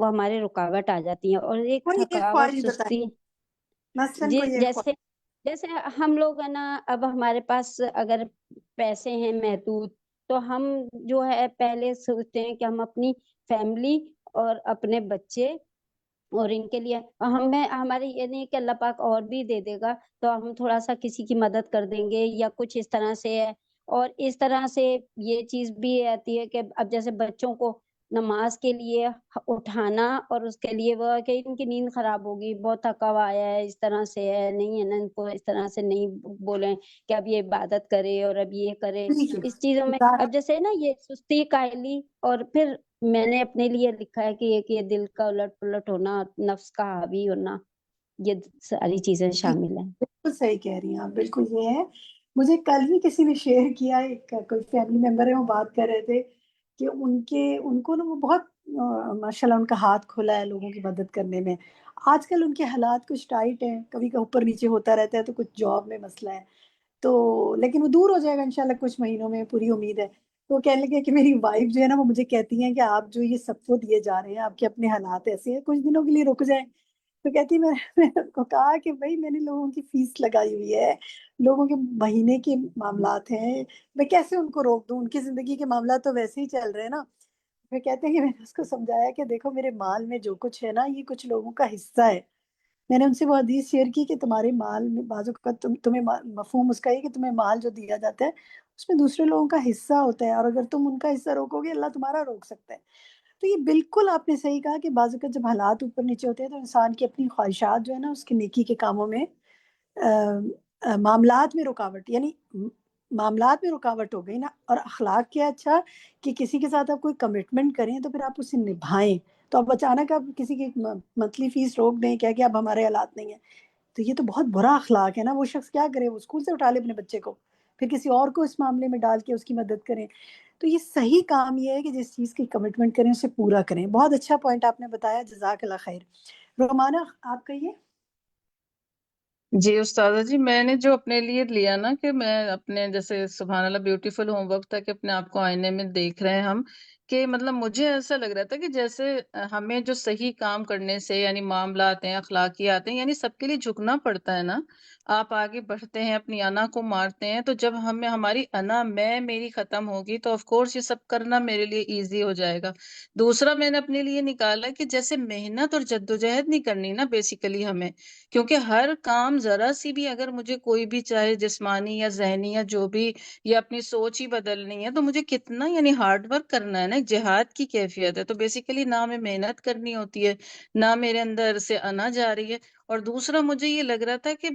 وہ ہمارے رکاوٹ آ جاتی ہیں، اور ایک کوئی ایک تھکاوٹ، خواہش بتائیں، سستی، مثلاً جی کوئی ایک خواہش. جیسے جیسے ہم لوگ ہے نا، اب ہمارے پاس اگر پیسے ہیں محدود، تو ہم جو ہے پہلے سوچتے ہیں کہ ہم اپنی فیملی اور اپنے بچے اور ان کے لیے ہمیں، ہمارے یہ نہیں کہ اللہ پاک اور بھی دے دے گا تو ہم تھوڑا سا کسی کی مدد کر دیں گے یا کچھ اس طرح سے ہے. اور اس طرح سے یہ چیز بھی آتی ہے کہ اب جیسے بچوں کو نماز کے لیے اٹھانا، اور اس کے لیے وہ کہ ان کی نیند خراب ہوگی، بہت تھکا ہوا آیا ہے، اس طرح سے ہے نہیں ہے نا، ان کو اس طرح سے نہیں بولیں کہ اب یہ عبادت کرے اور اب یہ کرے. ٹھیک اس چیزوں میں ہے. اب جیسے نا یہ سستی، کائلی، اور پھر میں نے اپنے لیے لکھا ہے کہ یہ دل کا الٹ پلٹ ہونا، نفس کا حاوی ہونا، یہ ساری چیزیں شامل ہیں. بالکل صحیح کہہ رہی ہیں آپ، بالکل یہ ہے. مجھے کل ہی کسی نے شیئر کیا، ایک کوئی فیملی ممبر ہے، وہ بات کر رہے تھے کہ ان کو نا وہ بہت ماشاء اللہ ان کا ہاتھ کھلا ہے لوگوں کی مدد کرنے میں. آج کل ان کے حالات کچھ ٹائٹ ہیں، کبھی کا اوپر نیچے ہوتا رہتا ہے، تو کچھ جاب میں مسئلہ ہے تو، لیکن وہ دور ہو جائے گا انشاءاللہ کچھ مہینوں میں، پوری امید ہے. تو وہ کہنے لگے کہ میری وائف جو ہے نا، وہ مجھے کہتی ہیں کہ آپ جو یہ سب کو دیے جا رہے ہیں، آپ کے اپنے حالات ایسے ہیں، کچھ دنوں کے لیے رک جائیں. تو کہتی میں ان کو کہا کہ بھائی میں نے لوگوں کی فیس لگائی ہوئی ہے، لوگوں کے مہینے کے معاملات ہیں، میں کیسے ان کو روک دوں؟ ان کی زندگی کے معاملات تو ویسے ہی چل رہے ہیں نا. میں کہتے ہیں کہ میں نے اس کو سمجھایا کہ دیکھو میرے مال میں جو کچھ ہے نا، یہ کچھ لوگوں کا حصہ ہے. میں نے ان سے وہ حدیث شیئر کی کہ تمہارے مال میں بعض اوقات تمہیں مفہوم اس کا یہ کہ تمہیں مال جو دیا جاتا ہے اس میں دوسرے لوگوں کا حصہ ہوتا ہے، اور اگر تم ان کا حصہ روکو گے، اللہ تمہارا روک سکتا ہے. تو یہ بالکل آپ نے صحیح کہا کہ بعض اوقات جب حالات اوپر نیچے ہوتے ہیں تو انسان کی اپنی خواہشات جو ہے نا، اس کے نیکی کے کاموں میں معاملات میں رکاوٹ، یعنی معاملات میں رکاوٹ ہو گئی نا. اور اخلاق کیا اچھا کہ کسی کے ساتھ آپ کوئی کمٹمنٹ کریں تو پھر آپ اسے نبھائیں. تو اب اچانک آپ کسی کی منتھلی فیس روک دیں کیا کہ اب ہمارے حالات نہیں ہیں، تو یہ تو بہت برا اخلاق ہے نا. وہ شخص کیا کرے؟ وہ اسکول سے اٹھا لے اپنے بچے کو، پھر کسی اور کو اس معاملے میں ڈال کے اس کی مدد کریں. تو یہ صحیح کام یہ ہے کہ جس چیز کی کمٹمنٹ کریں اسے پورا کریں. بہت اچھا پوائنٹ آپ نے بتایا، جزاک اللہ خیر. رومانہ آپ کہیے. جی استاذہ جی، میں نے جو اپنے لیے لیا نا کہ میں اپنے جیسے سبحان اللہ بیوٹیفل ہوم ورک تھا کہ اپنے آپ کو آئینے میں دیکھ رہے ہیں ہم، کہ مطلب مجھے ایسا لگ رہا تھا کہ جیسے ہمیں جو صحیح کام کرنے سے یعنی معاملات ہیں، اخلاقیات ہیں، یعنی سب کے لیے جھکنا پڑتا ہے نا. آپ آگے بڑھتے ہیں، اپنی انا کو مارتے ہیں، تو جب ہمیں ہماری انا میں میری ختم ہوگی تو آف کورس یہ سب کرنا میرے لیے ایزی ہو جائے گا. دوسرا میں نے اپنے لیے نکالا کہ جیسے محنت اور جدوجہد نہیں کرنی نا بیسیکلی ہمیں، کیونکہ ہر کام ذرا سی بھی اگر مجھے کوئی بھی چاہے جسمانی یا ذہنی یا جو بھی، یا اپنی سوچ ہی بدلنی ہے تو مجھے کتنا یعنی ہارڈ ورک کرنا ہے نا. ایک جہاد کی کیفیت ہے. تو بیسیکلی نہ میں محنت کرنی ہوتی ہے، نہ میرے اندر سے انا جا رہی ہے. اور دوسرا مجھے یہ لگ رہا تھا کہ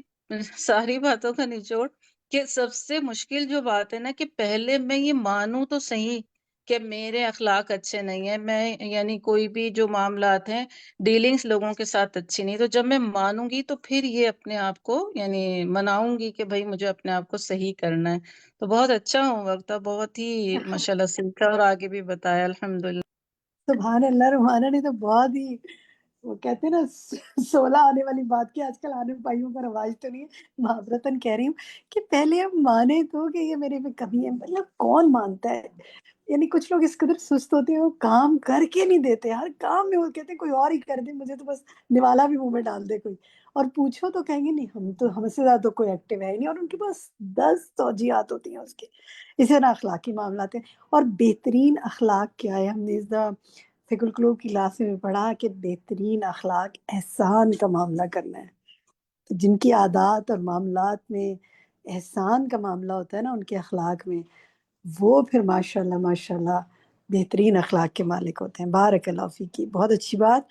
ساری باتوں کا نچوڑ کہ سب سے مشکل جو بات ہے نا کہ پہلے میں یہ مانوں تو صحیح کہ میرے اخلاق اچھے نہیں ہیں، میں یعنی کوئی بھی جو معاملات ہیں، ڈیلنگز لوگوں کے ساتھ اچھی نہیں، تو جب میں مانوں گی تو پھر یہ اپنے آپ کو یعنی مناؤں گی کہ بھائی مجھے اپنے آپ کو صحیح کرنا ہے. تو بہت اچھا ہوم ورک تھا، بہت ہی ماشاءاللہ سیکھا اور آگے بھی بتایا الحمدللہ. سبحان اللہ. رومانہ نے تو بہت ہی، وہ کہتے ہیں نا 16 آنے والی بات کی، آج کل آنے پائیوں کا رواج تو نہیں ہے، معذرتاً کہہ رہی ہوں کہ پہلے ہم مانے تو کہ یہ میرے میں کمی ہے. مطلب کون مانتا ہے؟ یعنی کچھ لوگ اس قدر سست ہوتے ہیں، وہ کام کر کے نہیں دیتے، ہر کام میں وہ کہتے ہیں کوئی اور ہی کر دے، مجھے تو بس نوالا بھی منہ میں ڈال دے کوئی. اور پوچھو تو کہیں گے نہیں، ہم سے زیادہ تو کوئی ایکٹیو ہے ہی نہیں، اور ان کے پاس 10 توجیہات ہوتی ہیں اس کے. اسی طرح اخلاقی معاملات ہیں. اور بہترین اخلاق کیا ہے؟ ہم نے اس دا فکر القلوب کی کلاس میں پڑھا کہ بہترین اخلاق احسان کا معاملہ کرنا ہے. تو جن کی عادات اور معاملات میں احسان کا معاملہ ہوتا ہے نا، ان کے اخلاق میں، وہ پھر ماشاءاللہ بہترین اخلاق کے مالک ہوتے ہیں. بارک اللہ فیکی، بہت اچھی بات.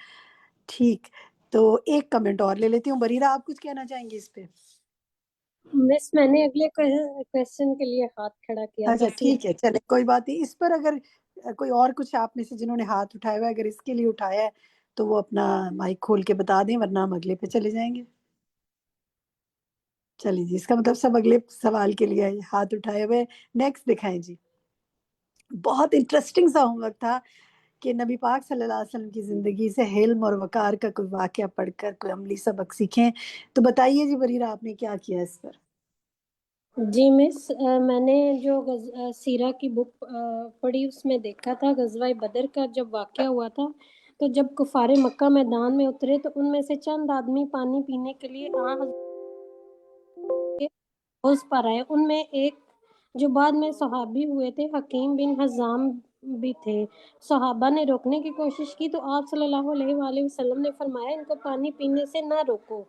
ٹھیک، تو ایک کمنٹ اور لے لیتی ہوں. بریرہ آپ کچھ کہنا چاہیں گے اس پہ؟ مس میں نے اگلے کویسچن کے لیے ہاتھ کھڑا کیا اچھا تھا. ٹھیک ہے، چلے کوئی بات نہیں. اس پر اگر کوئی اور کچھ آپ میں سے جنہوں نے ہاتھ اٹھایا ہوا ہے، اگر اس کے لیے اٹھایا ہے تو وہ اپنا مائک کھول کے بتا دیں، ورنہ ہم اگلے پہ چلے جائیں گے. چلیے جی، اس کا مطلب سب اگلے سوال کے لیے ہاتھ اٹھائے ہوئے. نیکسٹ دکھائیں جی. بہت انٹرسٹنگ سا ہوم ورک تھا کہ نبی پاک صلی اللہ علیہ وسلم کی زندگی سے حلم اور وقار کا کوئی واقعہ پڑھ کر کوئی عملی سبق سیکھیں. تو بتائیے جی بریرہ، آپ نے کیا کیا اس پر؟ جی مس، میں نے جو سیرہ کی بک پڑھی اس میں دیکھا تھا غزوہ بدر کا جب واقعہ ہوا تھا تو جب کفار مکہ میدان میں اترے تو ان میں سے چند آدمی پانی پینے کے لیے حوض پر آئے۔ ان میں ایک جو بعد میں صحابی ہوئے تھے، حکیم بن حزام بھی تھے۔ صحابہ نے روکنے کی کوشش کی تو آپ صلی اللہ علیہ وآلہ وسلم نے فرمایا ان کو پانی پینے سے نہ روکو،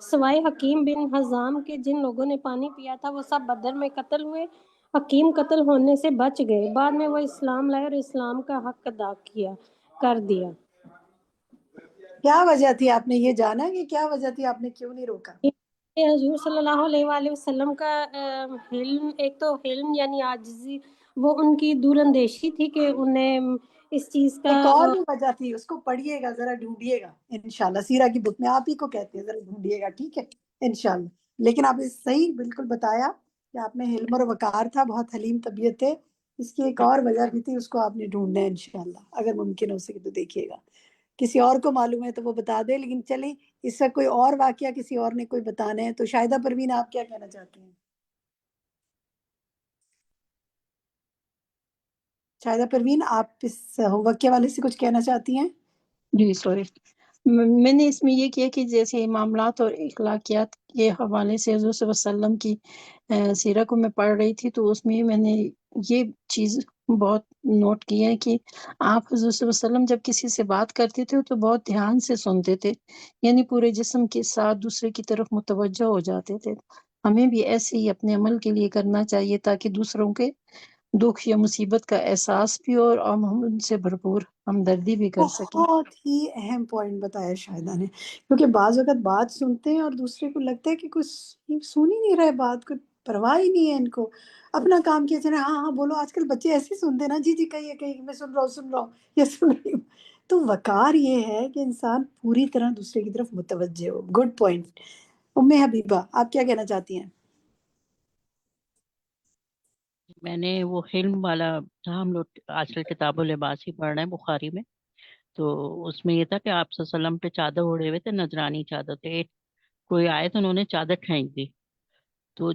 سوائے حکیم بن حزام کے۔ جن لوگوں نے پانی پیا تھا وہ سب بدر میں قتل ہوئے۔ حکیم قتل ہونے سے بچ گئے، بعد میں وہ اسلام لائے اور اسلام کا حق ادا کر دیا۔ کیا وجہ تھی؟ آپ نے یہ جانا کہ کیا وجہ تھی، آپ نے کیوں نہیں روکا؟ یہ حضور صلی اللہ علیہ وآلہ وسلم کا حلم، ایک تو حلم یعنی عاجزی، وہ ان کی دور اندیشی تھی کہ انہیں اس چیز کا ایک اور بھی وجہ تھی، اس کو پڑھیے گا ذرا، ڈھونڈیے گا انشاءاللہ سیرہ کی بک میں، آپ ہی کو کہتے ہیں، ذرا ڈھونڈیے گا، ٹھیک ہے انشاءاللہ۔ لیکن آپ نے صحیح بالکل بتایا کہ آپ میں حلم اور وقار تھا، بہت حلیم طبیعت ہے۔ اس کی ایک اور وجہ بھی تھی، اس کو آپ نے ڈھونڈنا ہے انشاءاللہ، اگر ممکن ہو سکے تو دیکھیے گا۔ کسی اور کو معلوم ہے تو وہ بتا دے، لیکن چلیں اس وقت کوئی اور واقعہ کسی اور نے کوئی بتانا ہے تو شاہدہ پروین آپ کیا کہنا چاہتے ہیں؟ شاہدہ پروین آپ اس ہوم ورک کے حوالے سے کچھ کہنا چاہتی ہیں؟ جی سوری، میں نے اس میں یہ کیا کہ جیسے معاملات اور اخلاقیات کے حوالے سے حضور صلی اللہ علیہ وسلم کی سیرت کو میں پڑھ رہی تھی، تو اس میں نے یہ چیز بہت نوٹ کی ہے کہ آپ حضور صلی اللہ علیہ وسلم جب کسی سے بات کرتے تھے تو بہت دھیان سے سنتے تھے، یعنی پورے جسم کے ساتھ دوسرے کی طرف متوجہ ہو جاتے تھے۔ ہمیں بھی ایسے ہی اپنے عمل کے لیے کرنا چاہیے تاکہ دوسروں کے دکھ یا مصیبت کا احساس بھی ہو اور ہم ان سے بھرپور ہمدردی بھی کر سکیں۔ بہت ہی اہم پوائنٹ بتایا شاہدہ نے، کیونکہ بعض وقت بات سنتے ہیں اور دوسرے کو لگتا ہے کہ کچھ سن ہی نہیں رہے، بات کو پرواہ ہی نہیں ہے ان کو، اپنا کام کیا چلے، ہاں ہاں بولو۔ آج کل بچے ایسے سنتے ہیں نا، جی جی کہیے کہیے، میں سن رہا ہوں یا سن رہی ہوں۔ تو وقار یہ ہے کہ انسان پوری طرح دوسرے کی طرف متوجہ ہو۔ Good point. ام حبیبہ آپ کیا کہنا چاہتی ہیں؟ میں نے وہ حلم والا تھا، ہم لوگ آج کل کتاب لباس ہی پڑھ رہے ہیں بخاری میں، تو اس میں یہ تھا کہ آپ صلی اللہ علیہ وسلم پہ چادر اوڑھے ہوئے تھے، نجرانی چادر تھے، کوئی آئے تو انہوں نے چادر پھینک دی، تو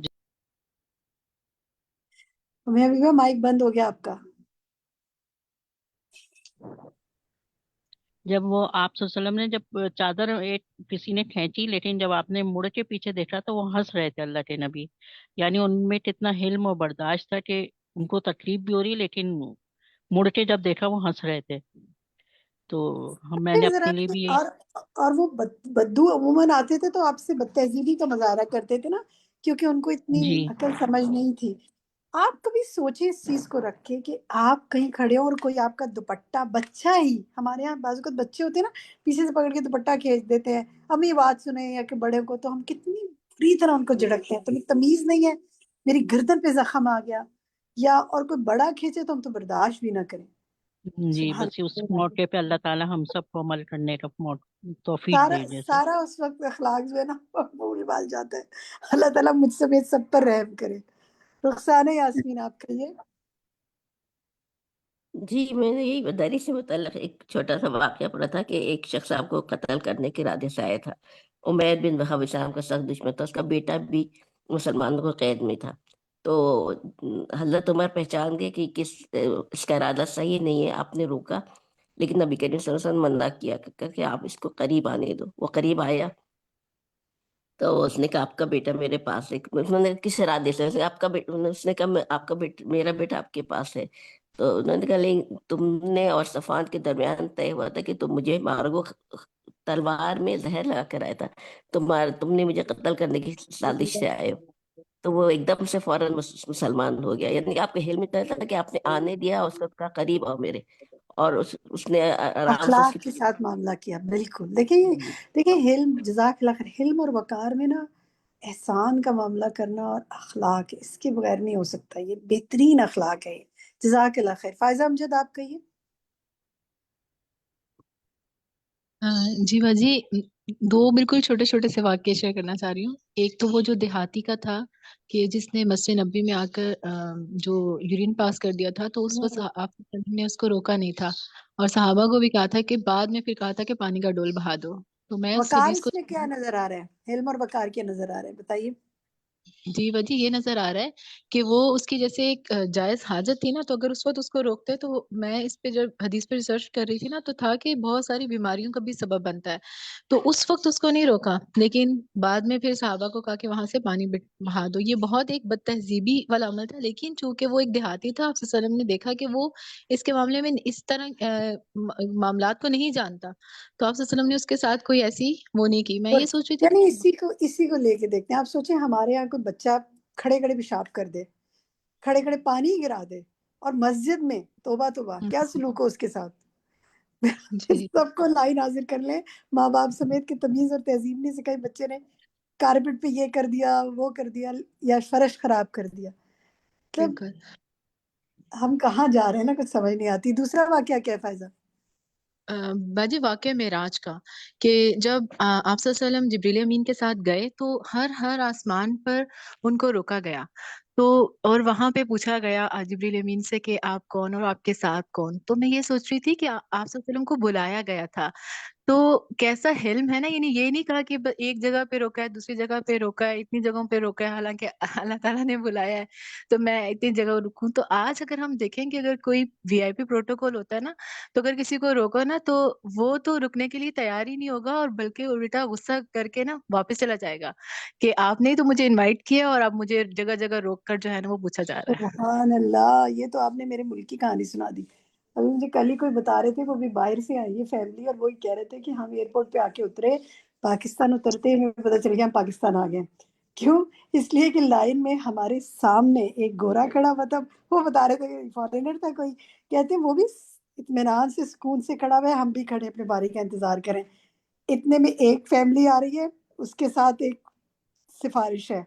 ام حبیبہ مائک بند ہو گیا آپ کا۔ جب وہ آپ صلی اللہ علیہ وسلم نے جب چادر ایک کسی نے کھینچی، لیکن جب آپ نے مڑ کے پیچھے دیکھا تو وہ ہنس رہے تھے اللہ کے نبی، یعنی ان میں کتنا حلم و برداشت تھا کہ ان کو تکلیف بھی ہو رہی لیکن مڑ کے جب دیکھا وہ ہنس رہے تھے، تو میں نے نظر اپنے لیے آتی بھی یہ اور وہ بدو عموماً آتے تھے تو آپ سے بد تہذیبی کا مظاہرہ کرتے تھے نا، کیونکہ ان کو اتنی جی عقل سمجھ نہیں تھی۔ آپ کبھی سوچے اس چیز کو رکھ کے کہ آپ کہیں کھڑے ہو اور کوئی آپ کا دوپٹہ، بچہ ہی، ہمارے یہاں بعض اوقات بچے ہوتے ہیں نا، پیچھے سے پکڑ کے دوپٹہ کھینچ دیتے ہیں، امی بات سنیں یا کہ بڑے کو، تو ہم کتنی بری طرح ان کو جھڑکتے ہیں، تمہیں تمیز نہیں ہے، میری گردن پہ زخم آ گیا، یا اور کوئی بڑا کھینچے تو ہم تو برداشت بھی نہ کریں۔ جی، سبحان بس اس اللہ۔ موقع پہ اللہ تعالیٰ ہم سب کو عمل کرنے کا توفیق دے جیسے۔ سارا اس وقت اخلاق جو ہے نا بھول بھال جاتا ہے۔ اللہ تعالیٰ مجھ سمیت سب پر رحم کرے۔ رخسانہ یاسمین آپ کہیے۔ جی، میں نے یہی دہلی سے متعلق ایک چھوٹا سا واقعہ پڑھا تھا کہ ایک شخص آپ کو قتل کرنے کے ارادے سے آیا تھا۔ عمیر بن وہب اسلام کا سخت دشمن تھا، اس کا بیٹا بھی مسلمانوں کو قید میں تھا، تو حضرت عمر پہچان گئے کہ اس کا ارادہ صحیح نہیں ہے، آپ نے روکا، لیکن نبی کریم صلی اللہ علیہ وسلم منع کیا کہ آپ اس کو قریب آنے دو۔ وہ قریب آیا تو اس نے کہا آپ کا بیٹا میرے پاس ہے۔ انہوں نے کس ارادے سے؟ آپ کا بیٹا، اس نے کہا آپ کا بیٹا، میرا بیٹا آپ کے پاس ہے۔ تو انہوں نے کہا لیکن تم نے اور صفوان کے درمیان طے ہوا تھا کہ تم مجھے مارو، تلوار میں زہر لگا کر آیا تھا، تم نے مجھے قتل کرنے کی سازش سے آئے ہو۔ تو وہ ایک دم سے فوراً مسلمان ہو گیا، یعنی آپ کے حلم میں تھا کہ آپ نے آنے دیا، اس وقت کا قریب آؤ میرے، اور اس نے آرام سے اخلاق کے ساتھ معاملہ کیا، بالکل۔ دیکھیں حلم، جزاک اللہ خیر، حلم اور وقار میں نا احسان کا معاملہ کرنا اور اخلاق، اس کے بغیر نہیں ہو سکتا، یہ بہترین اخلاق ہے۔ جزاک اللہ خیر۔ فائزہ امجد آپ کہیے۔ جی باجی، دو بالکل چھوٹے چھوٹے سے واقعے شیئر کرنا چاہ رہی ہوں۔ ایک تو وہ جو دیہاتی کا تھا کہ جس نے مسجد نبی میں آ کر جو یورین پاس کر دیا تھا، تو اس وقت آپ نے اس کو روکا نہیں تھا، اور صحابہ کو بھی کہا تھا کہ بعد میں پھر کہا تھا کہ پانی کا ڈول بہا دو۔ تو میں اس وقار حدیث کو اس میں کیا نظر آ رہا ہے؟ حلم اور وقار کیا نظر آ رہا ہے، بتائیے۔ جی وجہ یہ نظر آ رہا ہے کہ وہ اس کی جیسے ایک جائز حاجت تھی نا، تو اگر اس وقت اس کو روکتے تو میں اس پہ جب حدیث پہ ریسرچ کر رہی تھی نا، تو تھا کہ بہت ساری بیماریوں کا بھی سبب بنتا ہے، تو اس وقت اس کو نہیں روکا، لیکن بعد میں پھر صحابہ کو کہا کہ وہاں سے پانی بہا دو۔ یہ بہت ایک بد تہذیبی والا عمل تھا، لیکن چونکہ وہ ایک دیہاتی تھا، آپ صلی اللہ علیہ وسلم نے دیکھا کہ وہ اس کے معاملے میں اس طرح معاملات کو نہیں جانتا، تو آپ صلی اللہ علیہ وسلم نے اس کے ساتھ کوئی ایسی وہ نہیں کی۔ میں یہ سوچ رہی تھی یعنی کہ اسی کو لے کے دیکھتے ہیں۔ آپ سوچیں ہمارے یہاں کوئی بچہ کھڑے کھڑے پیشاب کر دے، کھڑے کھڑے پانی ہی گرا دے، اور مسجد میں توبہ توبہ کیا سلوک ہو اس کے ساتھ۔ جی سب کو لائن حاضر کر لیں، ماں باپ سمیت، کہ تمیز اور تہذیب نہیں سکھائی، بچے نے کارپٹ پہ یہ کر دیا، وہ کر دیا، یا فرش خراب کر دیا۔ مطلب بالکل۔ ہم کہاں جا رہے ہیں نا، کچھ سمجھ نہیں آتی۔ دوسرا واقعہ کیا ہے فائزہ؟ باجی واقعہ معراج کا، کہ جب آپ صلی اللہ علیہ وسلم جبریل امین کے ساتھ گئے تو ہر آسمان پر ان کو روکا گیا، تو اور وہاں پہ پوچھا گیا جبریل امین سے کہ آپ کون اور آپ کے ساتھ کون۔ تو میں یہ سوچ رہی تھی کہ آپ صلی اللہ علیہ وسلم کو بلایا گیا تھا، تو کیسا حلم ہے نا، یعنی یہ نہیں کہا کہ ایک جگہ پہ روکا ہے، دوسری جگہ پہ روکا ہے، اتنی جگہوں پہ روکا ہے، حالانکہ اللہ تعالیٰ نے بلایا ہے تو میں اتنی جگہ رکوں۔ تو آج اگر ہم دیکھیں کہ اگر کوئی وی آئی پی پروٹوکول ہوتا ہے نا، تو اگر کسی کو روکو نا تو وہ تو رکنے کے لیے تیار ہی نہیں ہوگا، اور بلکہ الٹا غصہ کر کے نا واپس چلا جائے گا کہ آپ نے تو مجھے انوائٹ کیا اور اب مجھے جگہ جگہ روک کر جو ہے نا وہ پوچھا جا رہا ہے۔ سبحان اللہ، یہ تو آپ نے میرے ملک کی کہانی سنا دی۔ ابھی مجھے کل ہی کوئی بتا رہے تھے، وہ بھی باہر سے آئی ہے فیملی، اور وہی کہہ رہے تھے کہ ہم ایئرپورٹ پہ آ کے اترے، پاکستان اترتے ہمیں پتہ چل گیا ہم پاکستان آ گئے۔ کیوں؟ اس لیے کہ لائن میں ہمارے سامنے ایک گورا کھڑا، مطلب وہ بتا رہے تھے فارینر تھا کوئی، کہتے ہیں وہ بھی اطمینان سے سکون سے کھڑا ہوا ہے، ہم بھی کھڑے اپنے باری کا انتظار کریں۔ اتنے میں ایک فیملی آ رہی ہے، اس کے ساتھ ایک سفارش ہے،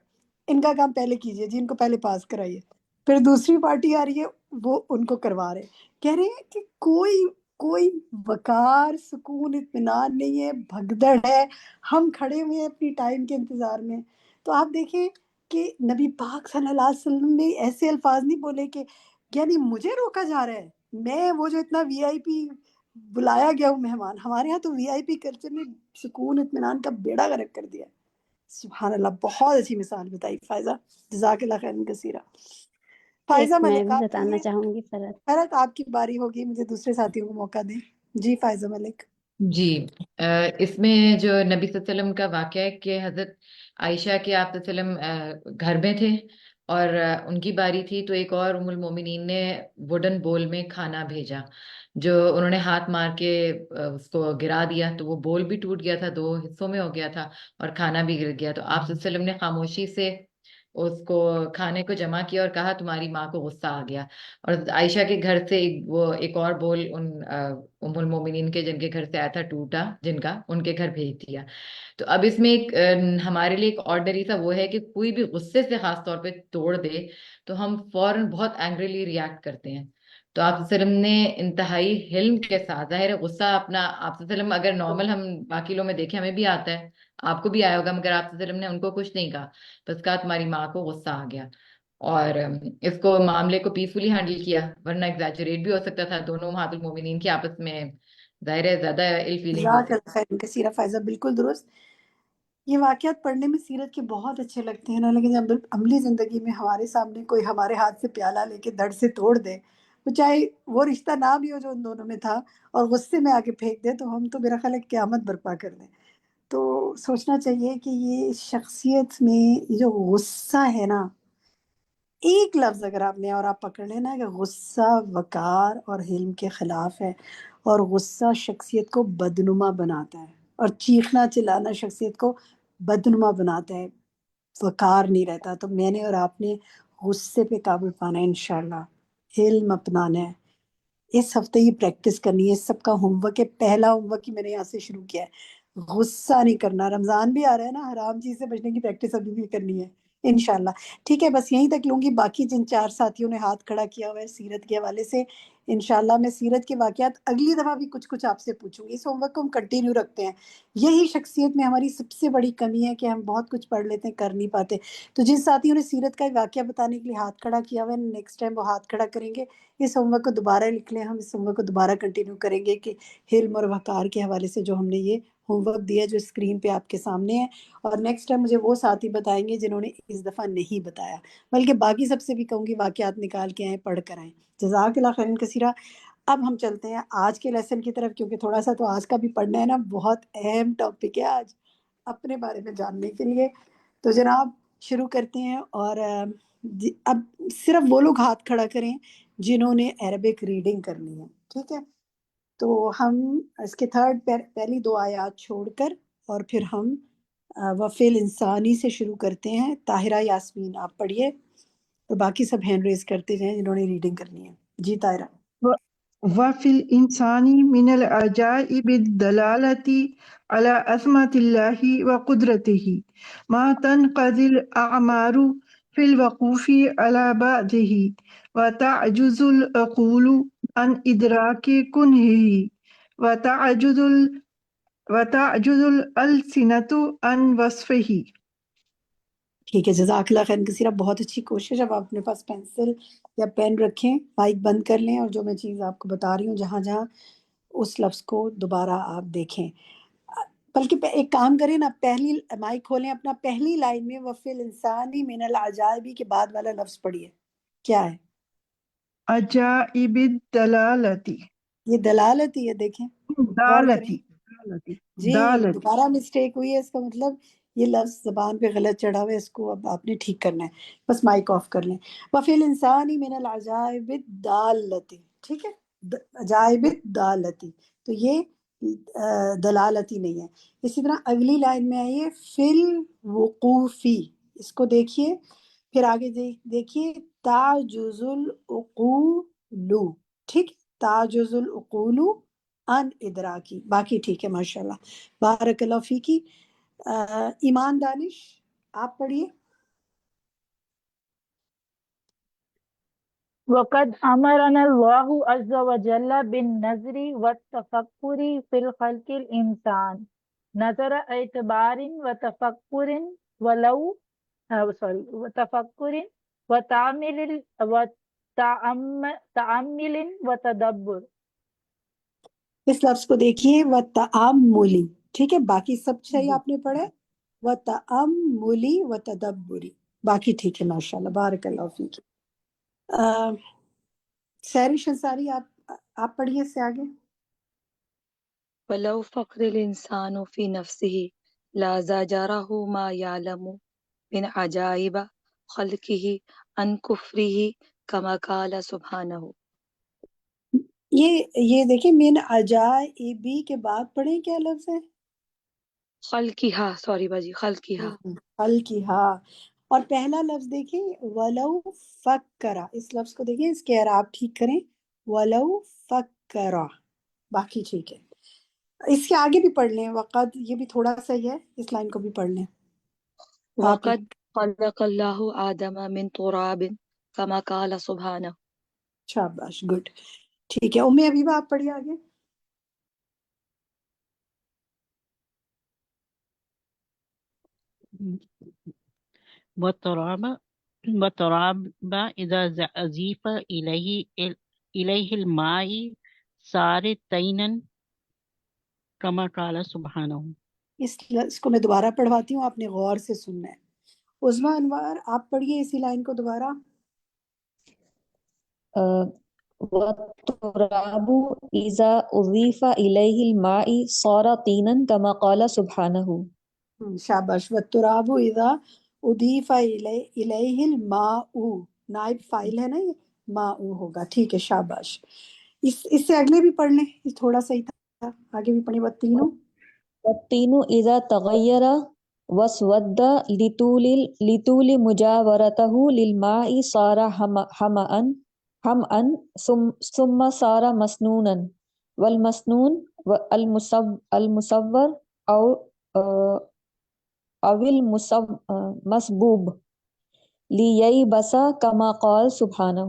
ان کا کام پہلے کیجئے جی، ان کو پہلے پاس کرائیے۔ پھر دوسری پارٹی آ رہی ہے، وہ ان کو کروا رہے، کہہ رہے ہیں کہ کوئی وقار، سکون، اطمینان نہیں ہے، بھگدڑ ہے، ہم کھڑے ہوئے ہیں اپنی ٹائم کے انتظار میں۔ تو آپ دیکھیں کہ نبی پاک صلی اللہ علیہ وسلم نے ایسے الفاظ نہیں بولے کہ یعنی مجھے روکا جا رہا ہے، میں وہ جو اتنا وی آئی پی بلایا گیا ہوں مہمان۔ ہمارے ہاں تو وی آئی پی کلچر نے سکون اطمینان کا بیڑا غرق کر دیا۔ سبحان اللہ، بہت اچھی مثال بتائی فائزہ، جزاک اللہ خیر کثیرہ۔ فائزہ ایک میں ملک، بھی آپ بتانا کہیے۔ چاہوں گی فرد۔ فرد آپ کی باری ہوگی، مجھے دوسرے ساتھیوں کو موقع دیں۔ جی فائزہ ملک۔ جی اس میں جو نبی صلی اللہ علیہ وسلم کا واقعہ ہے کہ حضرت عائشہ کے آپ صلی اللہ علیہ وسلم گھر میں تھے اور ان کی باری تھی، تو ایک اور ام المومنین نے ووڈن بول میں کھانا بھیجا، جو انہوں نے ہاتھ مار کے اس کو گرا دیا، تو وہ بول بھی ٹوٹ گیا تھا، 2 حصوں میں ہو گیا تھا، اور کھانا بھی گر گیا۔ تو آپ صلی اللہ علیہ وسلم نے خاموشی سے اس کو کھانے کو جمع کیا اور کہا تمہاری ماں کو غصہ آ گیا، اور عائشہ کے گھر سے ایک اور بول ان ام المومنین کے جن کے گھر سے آیا تھا ٹوٹا، جن کا ان کے گھر بھیج دیا۔ تو اب اس میں ایک ہمارے لیے ایک آرڈنری سا وہ ہے کہ کوئی بھی غصے سے خاص طور پہ توڑ دے تو ہم فوراً بہت اینگریلی ریئیکٹ کرتے ہیں۔ تو آپ صلی اللہ علیہ وسلم نے انتہائی حلم کے ساتھ، ظاہر ہے غصہ اپنا، آپ صلی اللہ علیہ وسلم اگر نارمل ہم باقی لوگ میں دیکھیں ہمیں بھی آتا ہے، آپ کو بھی آیا ہوگا، مگر آپ صلی اللہ علیہ وسلم نے ان کو کچھ نہیں کہا، بس کہا تمہاری ماں کو غصہ آ گیا، اور اس کو معاملے کو پیسفلی ہینڈل کیا، ورنہ ایگزیجریٹ بھی ہو سکتا تھا دونوں امہات المومنین کی آپس میں، ظاہر ہے زیادہ ill feeling ہو جزاک اللہ خیر کثیرہ فائزہ، بالکل درست۔ یہ واقعات پڑھنے میں سیرت کے بہت اچھے لگتے ہیں نا، لیکن جب عملی زندگی میں ہمارے سامنے کوئی ہمارے ہاتھ سے پیالہ لے کے دھڑ سے توڑ دے، تو چاہے وہ رشتہ نہ بھی ہو جو ان دونوں میں تھا، اور غصے میں آ کے پھینک دے، تو ہم تو میرا خیال ہے قیامت برپا کر دیں۔ تو سوچنا چاہیے کہ یہ شخصیت میں یہ جو غصہ ہے نا، ایک لفظ اگر آپ نے اور آپ پکڑ لینا کہ غصہ وقار اور حلم کے خلاف ہے، اور غصہ شخصیت کو بدنما بناتا ہے، اور چیخنا چلانا شخصیت کو بدنما بناتا ہے، وقار نہیں رہتا۔ تو میں نے اور آپ نے غصے پہ قابو پانا ہے انشاءاللہ، حلم اپنانا ہے۔ اس ہفتے ہی پریکٹس کرنی ہے، سب کا ہوم ورک ہے، پہلا ہوم ورک ہی میں نے یہاں سے شروع کیا ہے، غصہ نہیں کرنا۔ رمضان بھی آ رہا ہے نا، حرام چیز سے بچنے کی پریکٹس ابھی بھی کرنی ہے انشاءاللہ۔ ٹھیک ہے، بس یہیں تک لوں گی۔ باقی جن 4 ساتھیوں نے ہاتھ کھڑا کیا ہوا ہے سیرت کے حوالے سے، انشاءاللہ میں سیرت کے واقعات اگلی دفعہ بھی کچھ آپ سے پوچھوں گی. اس ہوم ورک کو ہم کنٹینیو رکھتے ہیں. یہی شخصیت میں ہماری سب سے بڑی کمی ہے کہ ہم بہت کچھ پڑھ لیتے ہیں، کر نہیں پاتے. تو جن ساتھیوں نے سیرت کا واقعہ بتانے کے لیے ہاتھ کھڑا کیا ہوا ہے، نیکسٹ ٹائم وہ ہاتھ کھڑا کریں گے. اس ہوم ورک کو دوبارہ لکھ لیں، ہم اس ہوم ورک کو دوبارہ کنٹینیو کریں گے کہ حلم اور وقار کے حوالے سے جو ہم نے یہ ہوم ورک دیا جو اسکرین پہ آپ کے سامنے ہے. اور نیکسٹ ٹائم مجھے وہ ساتھی بتائیں گے جنہوں نے اس دفعہ نہیں بتایا، بلکہ باقی سب سے بھی کہوں گی واقعات نکال کے آئیں، پڑھ کر آئیں. جزاک اللہ خیرن کثیرہ. اب ہم چلتے ہیں آج کے لیسن کی طرف، کیونکہ تھوڑا سا تو آج کا بھی پڑھنا ہے نا، بہت اہم ٹاپک ہے آج اپنے بارے میں جاننے کے لیے. تو جناب شروع کرتے ہیں. اور اب صرف وہ لوگ ہاتھ کھڑا کریں جنہوں نے عربک ریڈنگ کرنی ہے، ٹھیک ہے؟ تو ہم اس کے پہلی 2 آیات چھوڑ کر اور پھر ہم وفیل انسانی سے شروع کرتے ہیں. طاہرہ یاسمین آپ پڑھیے، اور باقی سب ہینڈ ریز کرتے جائیں جنہوں نے ریڈنگ کرنی ہے. جی طاہرہ. وفي الإنسان من العجائب الدلالة على عظمة الله وقدرته ما تنقضي الأعمار في الوقوف على بعضه وتعجز العقول عن إدراك كنهه وتعجز الألسنة عن وصفه. ٹھیک ہے، جزاک اللہ خیر کثیرہ. بہت اچھی کوشش. اب آپ اپنے پاس پینسل یا پین رکھیں، مائک بند کر لیں، اور جو میں چیز آپ کو بتا رہی ہوں جہاں جہاں اس لفظ کو دوبارہ آپ دیکھیں. بلکہ ایک کام کریں نا، پہلی مائک کھولیں اپنا، پہلی لائن میں وفی الانسانی من العجائبی کے بعد والا لفظ پڑھیے. کیا ہے؟ عجائب الدلالة. یہ دلالت ہی ہے، دیکھیں غور کریں. جی دالتی. دوبارہ مسٹیک ہوئی ہے، اس کا مطلب یہ لفظ زبان پہ غلط چڑھا ہوا ہے، اس کو اب آپ نے ٹھیک کرنا ہے. بس مائک آف کر لیں. وفی الانسانی من العجائب الدالتی، ٹھیک ہے؟ عجائب الدالتی، تو یہ دلالتی نہیں ہے. اسی طرح اگلی لائن میں آئیے فی الوقوفی، اس کو دیکھیے، پھر آگے دیکھیے تعجز العقول، ٹھیک؟ تعجز العقول ان ادراکی. باقی ٹھیک ہے ماشاءاللہ، بارک اللہ فیکی. ایمان دانش آپ پڑھیے. وقد أمرنا الله عز وجل بالنظر والتفكر في الخلق الإنسان نظر اعتبار وتفكر وتفكر وتأمل وتدبر. اس لفظ کو دیکھیے وتأملی، ٹھیک ہے؟ باقی سب صحیح آپ نے پڑھے، وتأملی وتدبری. باقی ٹھیک ہے ماشاءاللہ، بارک اللہ فیک. سحری شنساری آپ پڑھیے اس سے آگے. ولو فقر الإنسان في نفسه لا زجره ما يعلم من عجائب خلقه عن كفره كما قال سبحانه. یہ دیکھیں من عجائبی کے بعد پڑھیں کیا لفظ ہے؟ خلقها، سوری باجی، خلقها. خلقها. اور پہلا لفظ دیکھیں ولو فکرا، اس لفظ کو دیکھیں، اس کے اعراب ٹھیک کریں. ولو فکرا، باقی ٹھیک ہے. اس کے آگے بھی پڑھ لیں وقد، یہ بھی تھوڑا سا ہی ہے، اس لائن کو بھی پڑھ لیں. وقد خلق الله آدم من تراب كما قال سبحانه. شاباش، گڈ. ٹھیک ہے، ام حبیبہ آپ پڑھیے آگے. والتراب إذا أضيف إليه الماء صار طينا كما قال سبحانه. اس کو میں دوبارہ پڑھواتی ہوں، آپ نے غور سے سننا ہے. عظمیٰ انوار آپ پڑھیے اسی لائن کو دوبارہ. والتراب إذا أضيف إليه الماء صار طينا كما قال سبحانه. شاباش. والتراب اذا اضیف الیہ الماء، نائب فائل ہے نا، یہ ماء ہوگا. ٹھیک ہے شاباش. اس سے اگلے بھی پڑھ لیں، یہ تھوڑا سا ہی تھا، آگے بھی پڑھیں. والطين إذا تغير واسود لطول مجاورته للماء صار حمأ ثم صار مسنونا والمسنون المصور أو المسبوب لييبس كما قال سبحانه.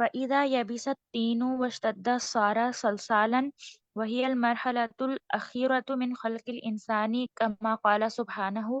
فإذا يبس الطين واشتد صار صلصالا وهي المرحلة الأخيرة من خلق الإنسان كما قال سبحانه.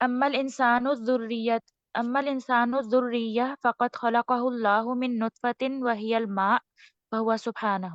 أما الإنسان الذرية أما الإنسان الذرية فقد خلقه الله من نطفة وهي الماء فهو سبحانه.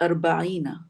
40,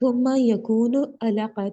ثم يكون علقة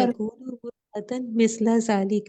يكون مضغة مثل ذلك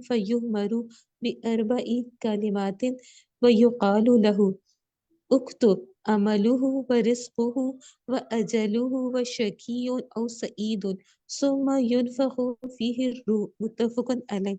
فيؤمر بأربع كلمات ويقال له اكتب عمله ورزقه وأجله وشقي أو سعيد ثم ينفخ فيه الروح متفق عليه.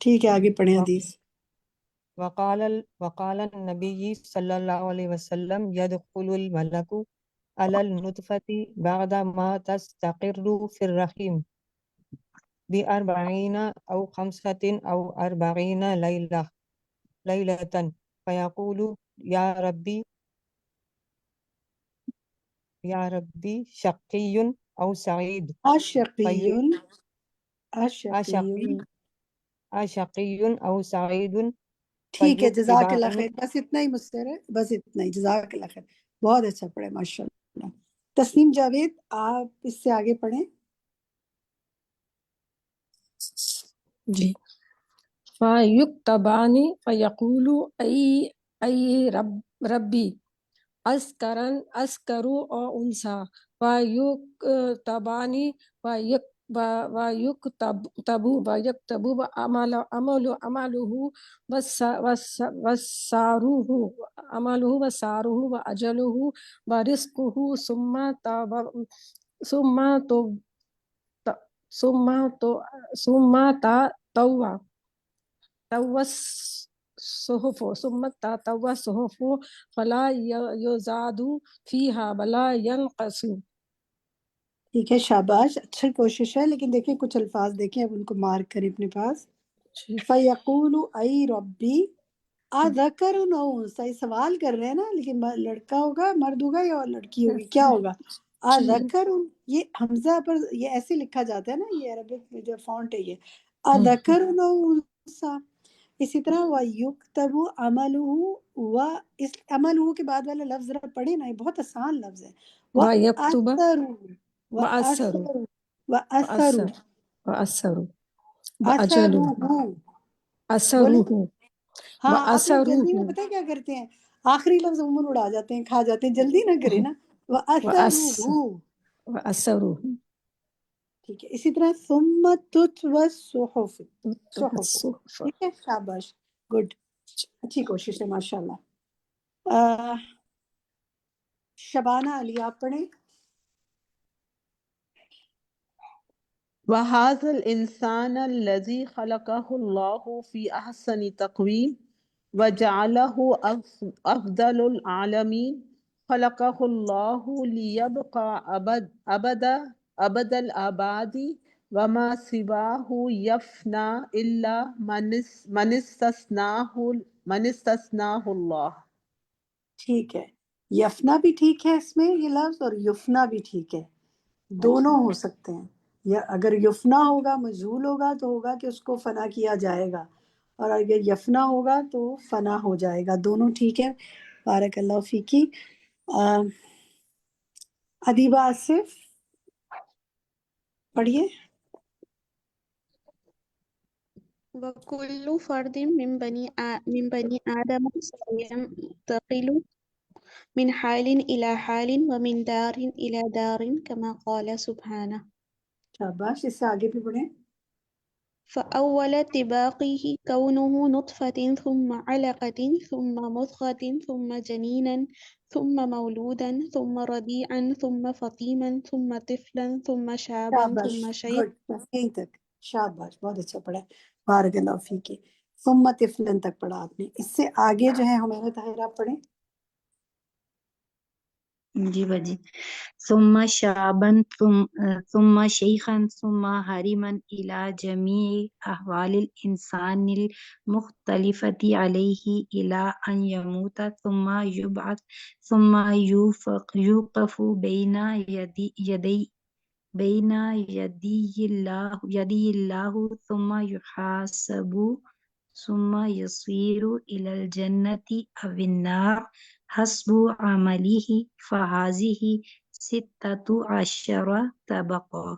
ٹھیک ہے آگے پڑھیں وق- حدیث. وقال النبی صلی اللہ علیہ وسلم يدخل الملک على النطفة بعد ما تستقر في الرحم ب40 أو 45 ليلة فيقول يا ربي شقي أو سعيد اشقیون اشقیون. أشقي أو سعيد ٹھیک ہے جزاک اللہ فيتبعه. خیر. بس اتنا ہی مجھ سے ہے، بس اتنا ہی. جزاک اللہ خیر، بہت اچھا پڑھے ماشاء اللہ. تسنیم جاوید آپ اس سے آگے پڑھیں. جی. فیکتبانی فیقول ای ربی اسکرو او انسا فیکتبانی ویکتبو عملہ وسارہ واجلہ ورزقہ ثم تطوى الصحف فلا يزاد فيها ولا ينقص. ٹھیک ہے شاباش، اچھی کوشش ہے. لیکن دیکھیں کچھ الفاظ دیکھیں، اب ان کو مارک کریں اپنے پاس. فیقول ای ربی اذکر او انثی. سوال کر رہے ہیں نا، لیکن لڑکا ہوگا، مرد ہوگا یا لڑکی ہوگی، کیا ہوگا؟ اذکر. یہ حمزہ پر یہ ایسے لکھا جاتا ہے نا، یہ عربک میں جو فونٹ ہے یہ اذکر او انثی. اسی طرح وَيُكْتَبُ عَمَلُهُ اس عملہ کے بعد والا لفظ ذرا پڑھیں نا، یہ بہت آسان لفظ ہے. وَأَثَرُ وَأَثَرُ وَأَثَرُ أثره بولے. ہاں آپ لوگ جلدی میں پتہ کیا کرتے ہیں، آخری لفظ عموماً اڑا جاتے ہیں، کھا جاتے ہیں. جلدی نہ کریں نا. وَأَثَرُهُ. ٹھیک ہے. اسی طرح ثم تتوى الصحف. صحف. ٹھیک ہے شاباش، گڈ، اچھی کوشش ہے ماشاء اللہ. شبانہ علی آپ پڑھیں. وهذا الإنسان الذي خلقه الله في أحسن تقويم وجعله أفضل العالمين خلقه الله ليبقى أبد الآباد وما سواه يفنى إلا من استثناه الله. ٹھیک ہے، یفنا بھی ٹھیک ہے اس میں یہ لفظ، اور یفنا بھی ٹھیک ہے، دونوں ہو سکتے ہیں. یا اگر یفنا ہوگا مجہول ہوگا تو ہوگا کہ اس کو فنا کیا جائے گا، اور اگر یفنا ہوگا تو فنا ہو جائے گا. دونوں ٹھیک ہے. بارک اللہ فیکی. ادیبہ آصف پڑھیے. وكل فرد من بني آدم سينتقل من حال إلى حال ومن دار إلى دار كما قال سبحانه. شاباش، اس سے آگے بھی پڑھیں. فأول طباقه كونه نطفة ثم علقة ثم مضغة ثم جنينا ثم مولودا ثم رضيعا ثم فطيما ثم طفلا ثم شابا شاباش، ثم شيخا. گڈ، بس یہیں تک. شاباش، بہت اچھا پڑھا. بارک اللہ فیکی. ثم طفلا تک پڑھا آپ نے. اس سے آگے جو ہے ہمارا طاہر آپ پڑھیں. جی باجی. ثم شابا ثم شيخا ثم هرما إلى جميع أحوال الإنسان المختلفة عليه إلى أن يموت ثم يبعث ثم يوقف بين يدي الله ثم يحاسب ثم يصير إلى الجنة أو النار حسب عمله فهذه 16 طبقة.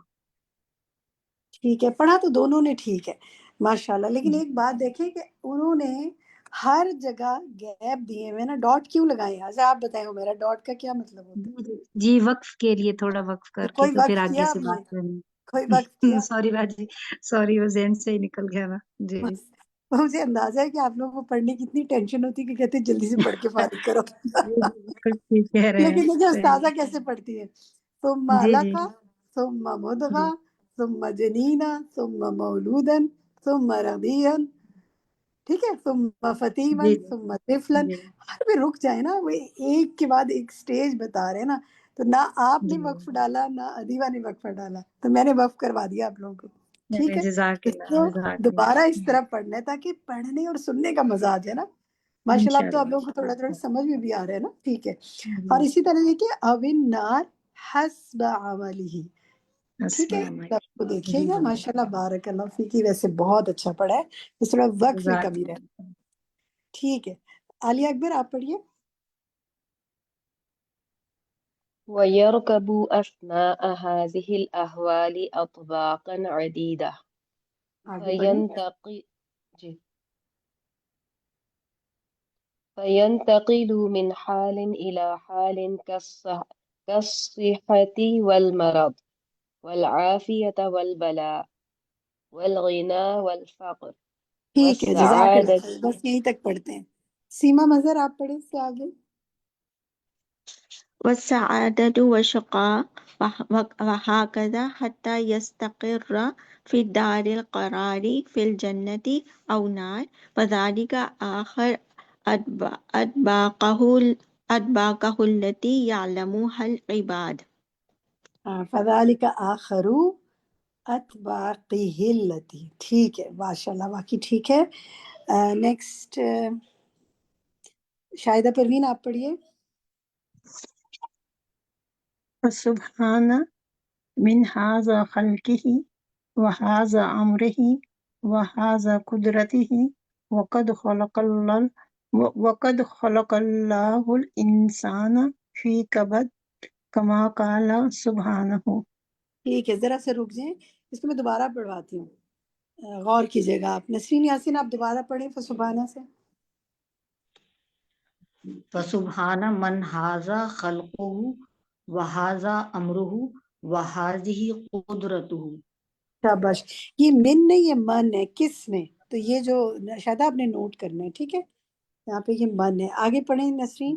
ٹھیک ہے، پڑھا تو دونوں نے ٹھیک ہے ماشاءاللہ. لیکن ایک بات دیکھیں کہ انہوں نے ہر جگہ گیپ دیے ہوئے نا. ڈاٹ کیوں لگائے؟ اچھا آپ بتائیں میرا ڈاٹ کا کیا مطلب ہوتا ہے؟ جی وقف کے لیے تھوڑا وقف کر کے کوئی تو پھر وقت آگے کیا سے آپ نے؟ بات کرنی. کوئی وقت کیا؟ سوری باجی، سوری وہ ذہن سے ہی نکل گیا نا. جی مجھے اندازہ ہے کہ آپ لوگوں کو پڑھنے کی اتنی ٹینشن ہوتی ہے کہ کہتے ہیں جلدی سے پڑھ کے فارغ کرو. بالکل ٹھیک کہہ رہے ہیں. لیکن مجھے استاذہ کیسے پڑھتی ہے؟ ثم جی جی علقہ ثم مضغہ ثم جنینا ثم مولودا ثم رضيا، ٹھیک ہے، ثم فتیما جی ثم طفلا. جی ہر میں رک جائیں نا، وہ ایک کے بعد ایک سٹیج بتا رہے ہیں نا، تو نہ آپ نے جی وقف ڈالا نہ ادیبہ نے وقفہ ڈالا، تو میں نے وقف کروا دیا آپ لوگوں کو. ٹھیک ہے، جزاک اس اللہ کو جزاک دوبارہ اس اللہ طرح پڑھنا ہے تاکہ پڑھنے اور سننے کا مزہ آ جائے نا. ماشاء اللہ اب تو آپ انشاءاللہ. لوگوں کو تھوڑا تھوڑا سمجھ میں بھی آ رہا ہے نا. ٹھیک ہے، اور جی اسی طرح دیکھیے اوِن نار حسب عملہ. ٹھیک ہے، السلام سب کو علیکم. دیکھیے جی گا. جی ماشاء اللہ بارک اللہ فیکی، ویسے بہت اچھا پڑھا ہے، اس طرح وقت میں جزاک کمی رہے. اللہ. ٹھیک ہے، عالیہ اکبر آپ پڑھیے. ويركب أثناء هذه الأهوال أطباقا عديدة آگے پڑھیں. جی. فينتقل من حال إلى حال كالصحة والمرض والعافية والبلاء والغنى والفقر ٹھیک ہے، جزاک اللہ والسعادة. خیر، بس یہیں تک پڑھتے ہیں. سیما مظہر آپ پڑھیں اس سے آگے. والسعادة والشقاء وهكذا حتى يستقر في دار القرار في الجنة أو نار، وذلك آخر أطباقه التي يعلمها العباد. فذلك آخر اتباقہ التی. ٹھیک ہے، ماشاء اللہ، باقی ٹھیک ہے. نیکسٹ شاہدہ پروین آپ پڑھیے. فسبحان من هذا خلقه وهذا أمره وهذا قدرته وقد خلق الله الإنسان في كبد كما قال سبحانه. ٹھیک ہے، ذرا سے رک جائیں، اس کو میں دوبارہ پڑھواتی ہوں، غور کیجیے گا آپ. نسرین یاسین آپ دوبارہ پڑھیں فسبحانہ سے. فسبحان من ھذا خلقہ وھذا امرہ وھذہ قدرتہ. شاباش. یہ من نہیں، یہ من ہے. کس نے؟ تو یہ جو شاید آپ نے نوٹ کرنا ہے. ٹھیک ہے، یہاں پہ یہ من ہے. آگے پڑھیں نسرین.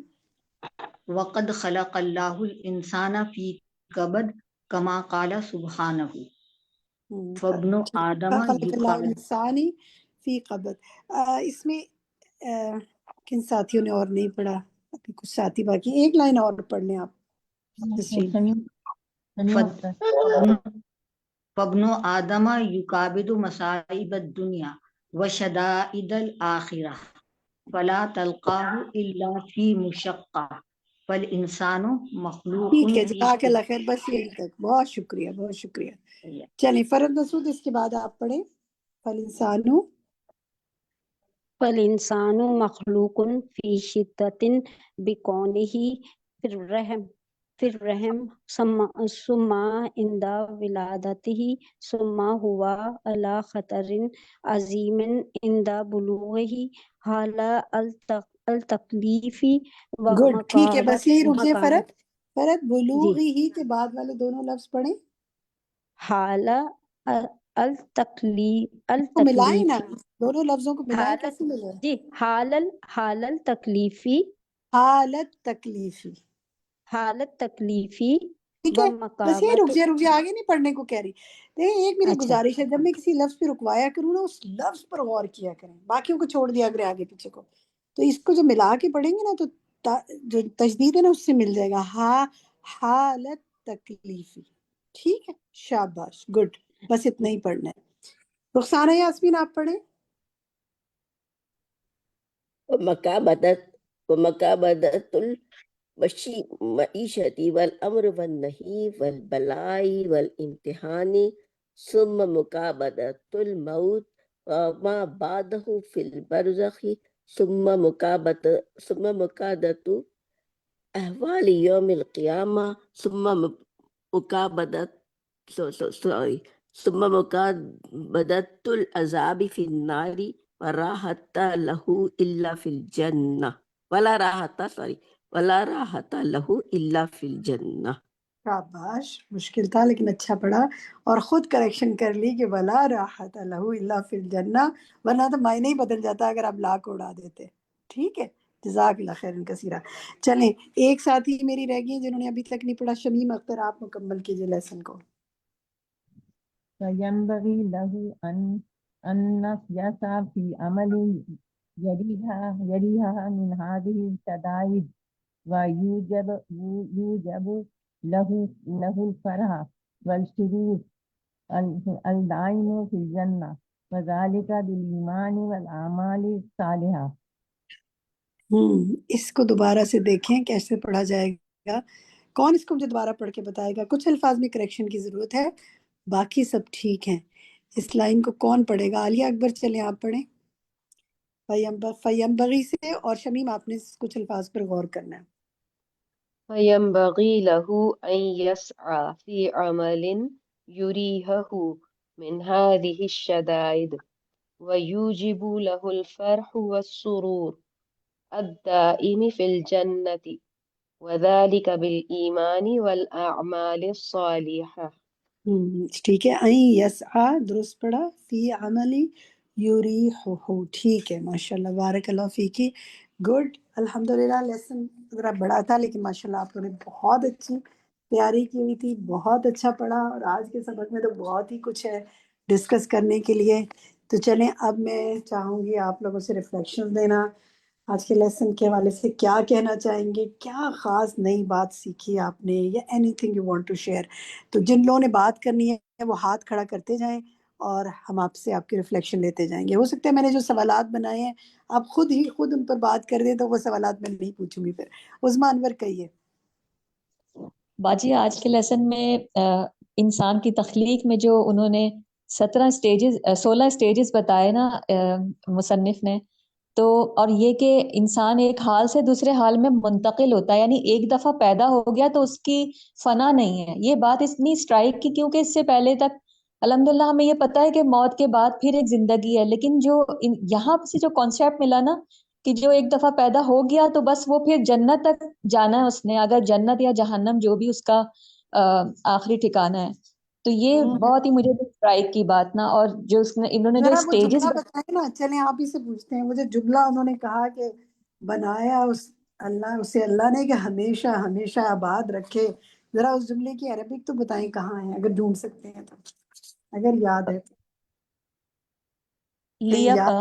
وقد خلق اللہ الانسان فی کبد کما قال سبحانہ. فابن آدم خلق اللہ یقال. الانسانی فی قبض. اس میں کن ساتھیوں نے اور نہیں پڑھا؟ ابھی کچھ ساتھی باقی، ایک لائن اور پڑھ لیں آپ نسرین. فابن آدم یکابد مصائب الدنیا وشدائد الآخرہ فلا تلقاہ الا فی مشقہ فالانسان مخلوق ٹھیک ہے، فی. جزاک اللہ خیر، بس یہی تک. بہت شکریہ، بہت شکریہ. چلیں فرد مسعود اس کے بعد آپ پڑھیں. فالانسان فالإنسان مخلوق في شدة بكونه في الرحم ثم عند ولادته ثم هو على خطر عظيم عند بلوغه حال التکلیف گڈ. ٹھیک ہے، بس یہی رک جائیں. مقامت فرد بلوغ جی ہی کے بعد والے دونوں لفظ پڑھیں. حال کو ملائیں نا، التکلیفی دونوں لفظوں کو ملائیں. حالت کیسے ملائیں؟ جی حال التکلیفی حالت تکلیفی. حالت تکلیفی ٹھیک و ہے، بس یہ مقامت. رک جائے، آگے نہیں پڑھنے کو کہہ رہی. دیکھیں ایک میری اچھا گزارش ہے، جب میں کسی لفظ پہ رکوایا کروں نا، اس لفظ پر غور کیا کریں، باقیوں کو چھوڑ دیا کریں آگے پیچھے کو. تو اس کو جو ملا کے پڑھیں گے نا تو جو تجدید ہے نا اس سے مل جائے گا. حالت تکلیفی. ٹھیک ہے، شاباش، گڈ. بس اتنا ہی پڑھنا ہے. رخسانہ یاسمین آپ پڑھیں. ومكابدة المعيشة والأمر والنهي والبلاء والامتحان ثم مكابدة الموت وما بعده في البرزخ ثم مكابدة أهوال يوم القيامة ثم مكابدة العذاب في النار وراحة له إلا في الجنة ولا راحة له إلا في الجنة. شاباش، مشکل تھا لیکن اچھا پڑھا، اور خود کریکشن کر لی کہ ولا راحت لہ الا فی الجنہ، ورنہ تو معنی ہی بدل جاتا اگر آپ لا کو اڑا دیتے. ٹھیک ہے، جزاک اللہ خیر کثیرہ. چلیں ایک ساتھی میری رہ گئی جنہوں نے ابھی تک نہیں پڑھا. شمیم اختر آپ مکمل کیجیے لیسن کو. فینبغی لہ ان النفس يسعى في عمل يريها من هذه الشدائد ويوجب له الفرح والسرور الدائم في الجنة وذلك بالإيمان والأعمال الصالحة. اس کو دوبارہ سے دیکھیں کیسے پڑھا جائے گا. کون اس کو مجھے دوبارہ پڑھ کے بتائے گا؟ کچھ الفاظ میں کریکشن کی ضرورت ہے، باقی سب ٹھیک ہیں. اس لائن کو کون پڑھے گا؟ عالیہ اکبر چلیں آپ پڑھیں فینبغی سے، اور شمیم آپ نے کچھ الفاظ پر غور کرنا ہے. فينبغي له أن يسعى في عمل يريهه من هذه الشدائد ويوجب له الفرح والسرور الدائم في الجنة وذلك بالإيمان والأعمال الصالحة. ٹھیک ہے، این یسعا درست پڑھا، فی عملی یریحہ، ٹھیک ہے، ماشاءاللہ، بارک اللہ فیکی، گڈ. الحمدللہ لیسن ذرا بڑا تھا لیکن ماشاءاللہ آپ لوگوں نے بہت اچھی تیاری کی ہوئی تھی، بہت اچھا پڑھا، اور آج کے سبق میں تو بہت ہی کچھ ہے ڈسکس کرنے کے لیے. تو چلیں اب میں چاہوں گی آپ لوگوں سے ریفلیکشن دینا، آج کے لیسن کے حوالے سے کیا کہنا چاہیں گے، کیا خاص نئی بات سیکھی آپ نے، یا anything you want to share. تو جن لوگوں نے بات کرنی ہے وہ ہاتھ کھڑا کرتے جائیں اور ہم آپ سے آپ کی ریفلیکشن لیتے جائیں گے. ہو سکتا ہے میں نے جو سوالات بنائے ہیں آپ خود ان پر بات کر دیں، تو وہ سوالات میں نہیں پوچھوں گی. پھر عظمیٰ انور کہیے. باجی آج کے لیسن میں انسان کی تخلیق میں جو انہوں نے 16 سٹیجز بتائے نا مصنف نے، تو اور یہ کہ انسان ایک حال سے دوسرے حال میں منتقل ہوتا ہے، یعنی ایک دفعہ پیدا ہو گیا تو اس کی فنا نہیں ہے. یہ بات اتنی اسٹرائک کی کیونکہ اس سے پہلے تک الحمدللہ ہمیں یہ پتہ ہے کہ موت کے بعد پھر ایک زندگی ہے، لیکن جو یہاں سے جو کانسیپٹ ملا نا کہ جو ایک دفعہ پیدا ہو گیا تو بس وہ پھر جنت تک جانا ہے اس نے، اگر جنت یا جہنم جو بھی اس کا آخری ٹھکانہ ہے. تو یہ بہت ہی مجھے اسٹرائک کی بات نا، اور جو انہوں نے جو ذرا وہ اسٹیجز جملہ بتائیں نا، چلیں آپ ہی سے پوچھتے ہیں. وہ جو جملہ انہوں نے کہا کہ بنایا اسے اللہ نے کہ ہمیشہ ہمیشہ آباد رکھے، ذرا اس جملے کی عربک تو بتائیں کہاں ہے، اگر ڈھونڈ سکتے ہیں تو، اگر یاد ہے تو.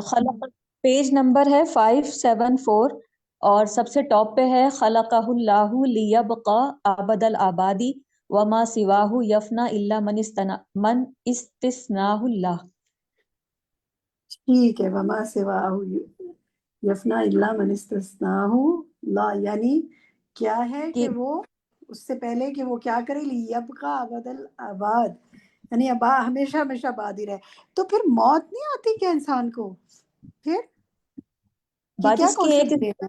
خلق پیج نمبر ہے 574 اور سب سے ٹاپ پہ ہے خلقہ اللہ لیبقا ابد الآبادی وما سواہ یفنا الا من استثناہ اللہ. ٹھیک ہے، وما سواہ یفنا الا من استثناہ اللہ، یعنی کیا ہے کہ وہ اس سے پہلے کہ وہ کیا کرے، لیبقا ابد الآباد، یعنی ہمیشہ ہمیشہ آباد ہی رہے. تو پھر موت نہیں آتی کیا انسان کو؟ پھر کیا کانسیپٹ ہے؟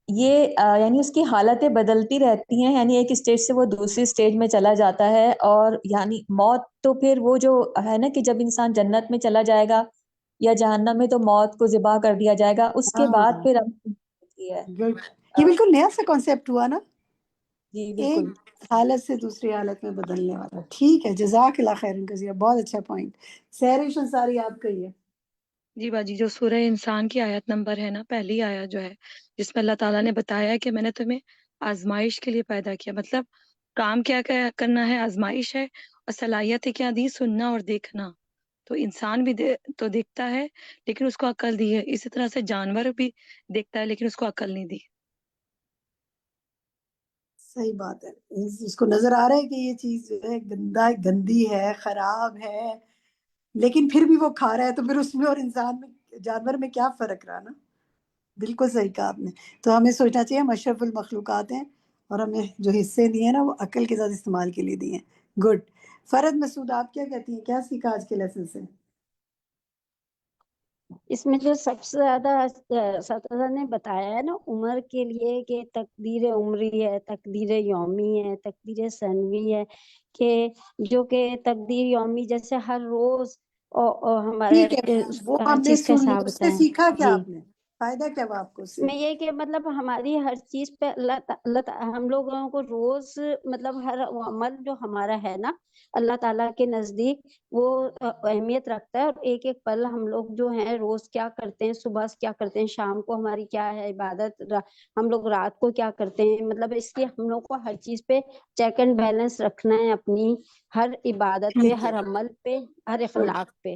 یہ یعنی اس کی حالتیں بدلتی رہتی ہیں، یعنی ایک اسٹیج سے وہ دوسری اسٹیج میں چلا جاتا ہے. اور یعنی موت تو پھر وہ جو ہے نا کہ جب انسان جنت میں چلا جائے گا یا جہنم میں تو موت کو ذبح کر دیا جائے گا، اس کے بعد پھر یہ بالکل نیا سا کانسیپٹ ہوا نا، جی ایک بالکل حالت سے دوسری حالت میں بدلنے والا. ٹھیک ہے، جزاک اللہ خیر کثیر، بہت اچھا پوائنٹ. سحرش انصاری آپ کہیے. جی باجی، جو سورہ انسان کی آیت نمبر ہے نا، پہلی آیت جو ہے جس میں اللہ تعالیٰ نے بتایا کہ میں نے تمہیں آزمائش کے لیے پیدا کیا، مطلب کام کیا کرنا ہے، آزمائش ہے، اور صلاحیت کیا دی، سننا اور دیکھنا. تو انسان بھی تو دیکھتا ہے لیکن اس کو عقل دی ہے، اسی طرح سے جانور بھی دیکھتا ہے لیکن اس کو عقل نہیں دی. صحیح بات ہے، اس کو نظر آ رہا ہے کہ یہ چیز جو ہے گندی ہے، خراب ہے، لیکن پھر بھی وہ کھا رہا ہے. تو پھر اس میں اور انسان میں، جانور میں کیا فرق رہا نا؟ بالکل صحیح کہا آپ نے. تو ہمیں سوچنا چاہیے ہم اشرف المخلوقات ہیں، اور ہمیں جو حصے دیے نا وہ عقل کے ساتھ استعمال کے لیے دیے ہیں. گڈ. فرد مسعود آپ کیا کہتی ہیں، کیا سیکھا آج کے لیسن سے؟ اس میں جو سب سے زیادہ اساتذہ نے بتایا ہے نا عمر کے لیے، کہ تقدیر عمری ہے، تقدیر یومی ہے، تقدیر سنوی ہے، کہ جو کہ تقدیر یومی جیسے ہر روز ہمارے ٹھیک ہے، وہ ہر ہم نے چیز کا سن لی، حساب اس ہوتا سے ہے. سیکھا کیا جی، آپ نے؟ فائدہ کیا ہوا آپ کو اس سے؟ میں یہ کہ مطلب ہماری ہر چیز پہ ہم لوگوں کو روز مطلب ہر عمل جو ہمارا ہے نا اللہ تعالیٰ کے نزدیک وہ اہمیت رکھتا ہے. اور ایک ایک پل ہم لوگ جو ہیں روز کیا کرتے ہیں، صبح کیا کرتے ہیں، شام کو ہماری کیا ہے عبادت، ہم لوگ رات کو کیا کرتے ہیں، مطلب اس لیے ہم لوگ کو ہر چیز پہ چیک اینڈ بیلنس رکھنا ہے، اپنی ہر عبادت پہ، ہر عمل پہ، ہر اخلاق پہ.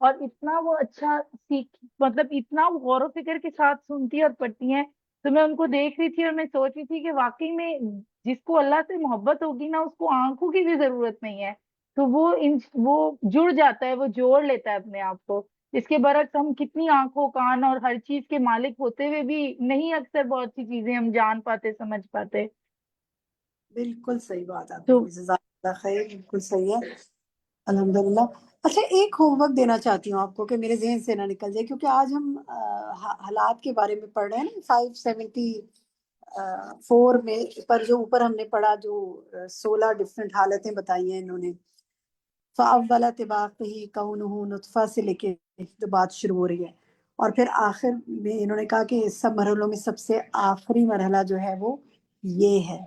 اور اتنا وہ اچھا مطلب اتنا وہ غور و فکر کے ساتھ سنتی ہے اور پڑھتی ہیں. تو میں ان کو دیکھ رہی تھی اور میں سوچ رہی تھی کہ واقعی میں جس کو اللہ سے محبت ہوگی نا اس کو آنکھوں کی بھی ضرورت نہیں ہے. تو وہ جڑ جاتا ہے, وہ جوڑ لیتا ہے اپنے آپ کو. اس کے برعکس ہم کتنی آنکھوں کان اور ہر چیز کے مالک ہوتے ہوئے بھی نہیں اکثر بہت سی چیزیں ہم جان پاتے سمجھ پاتے. بالکل صحیح بات آپ تو نے, جزاک اللہ خیر, بالکل صحیح ہے, الحمدللہ. اچھا ایک ہوم ورک دینا چاہتی ہوں آپ کو کہ میرے ذہن سے نہ نکل جائے, کیونکہ آج ہم حالات کے بارے میں پڑھ رہے ہیں نا, 574 میں پر جو اوپر ہم نے پڑھا, جو 16 ڈفرینٹ حالتیں بتائی ہیں انہوں نے. فَأَوَّلَ طِبَاقِهِ كَوْنُهُ نطفہ سے لے کے جو بات شروع ہو رہی ہے, اور پھر آخر میں انہوں نے کہا کہ سب مرحلوں میں سب سے آخری مرحلہ جو ہے وہ یہ ہے,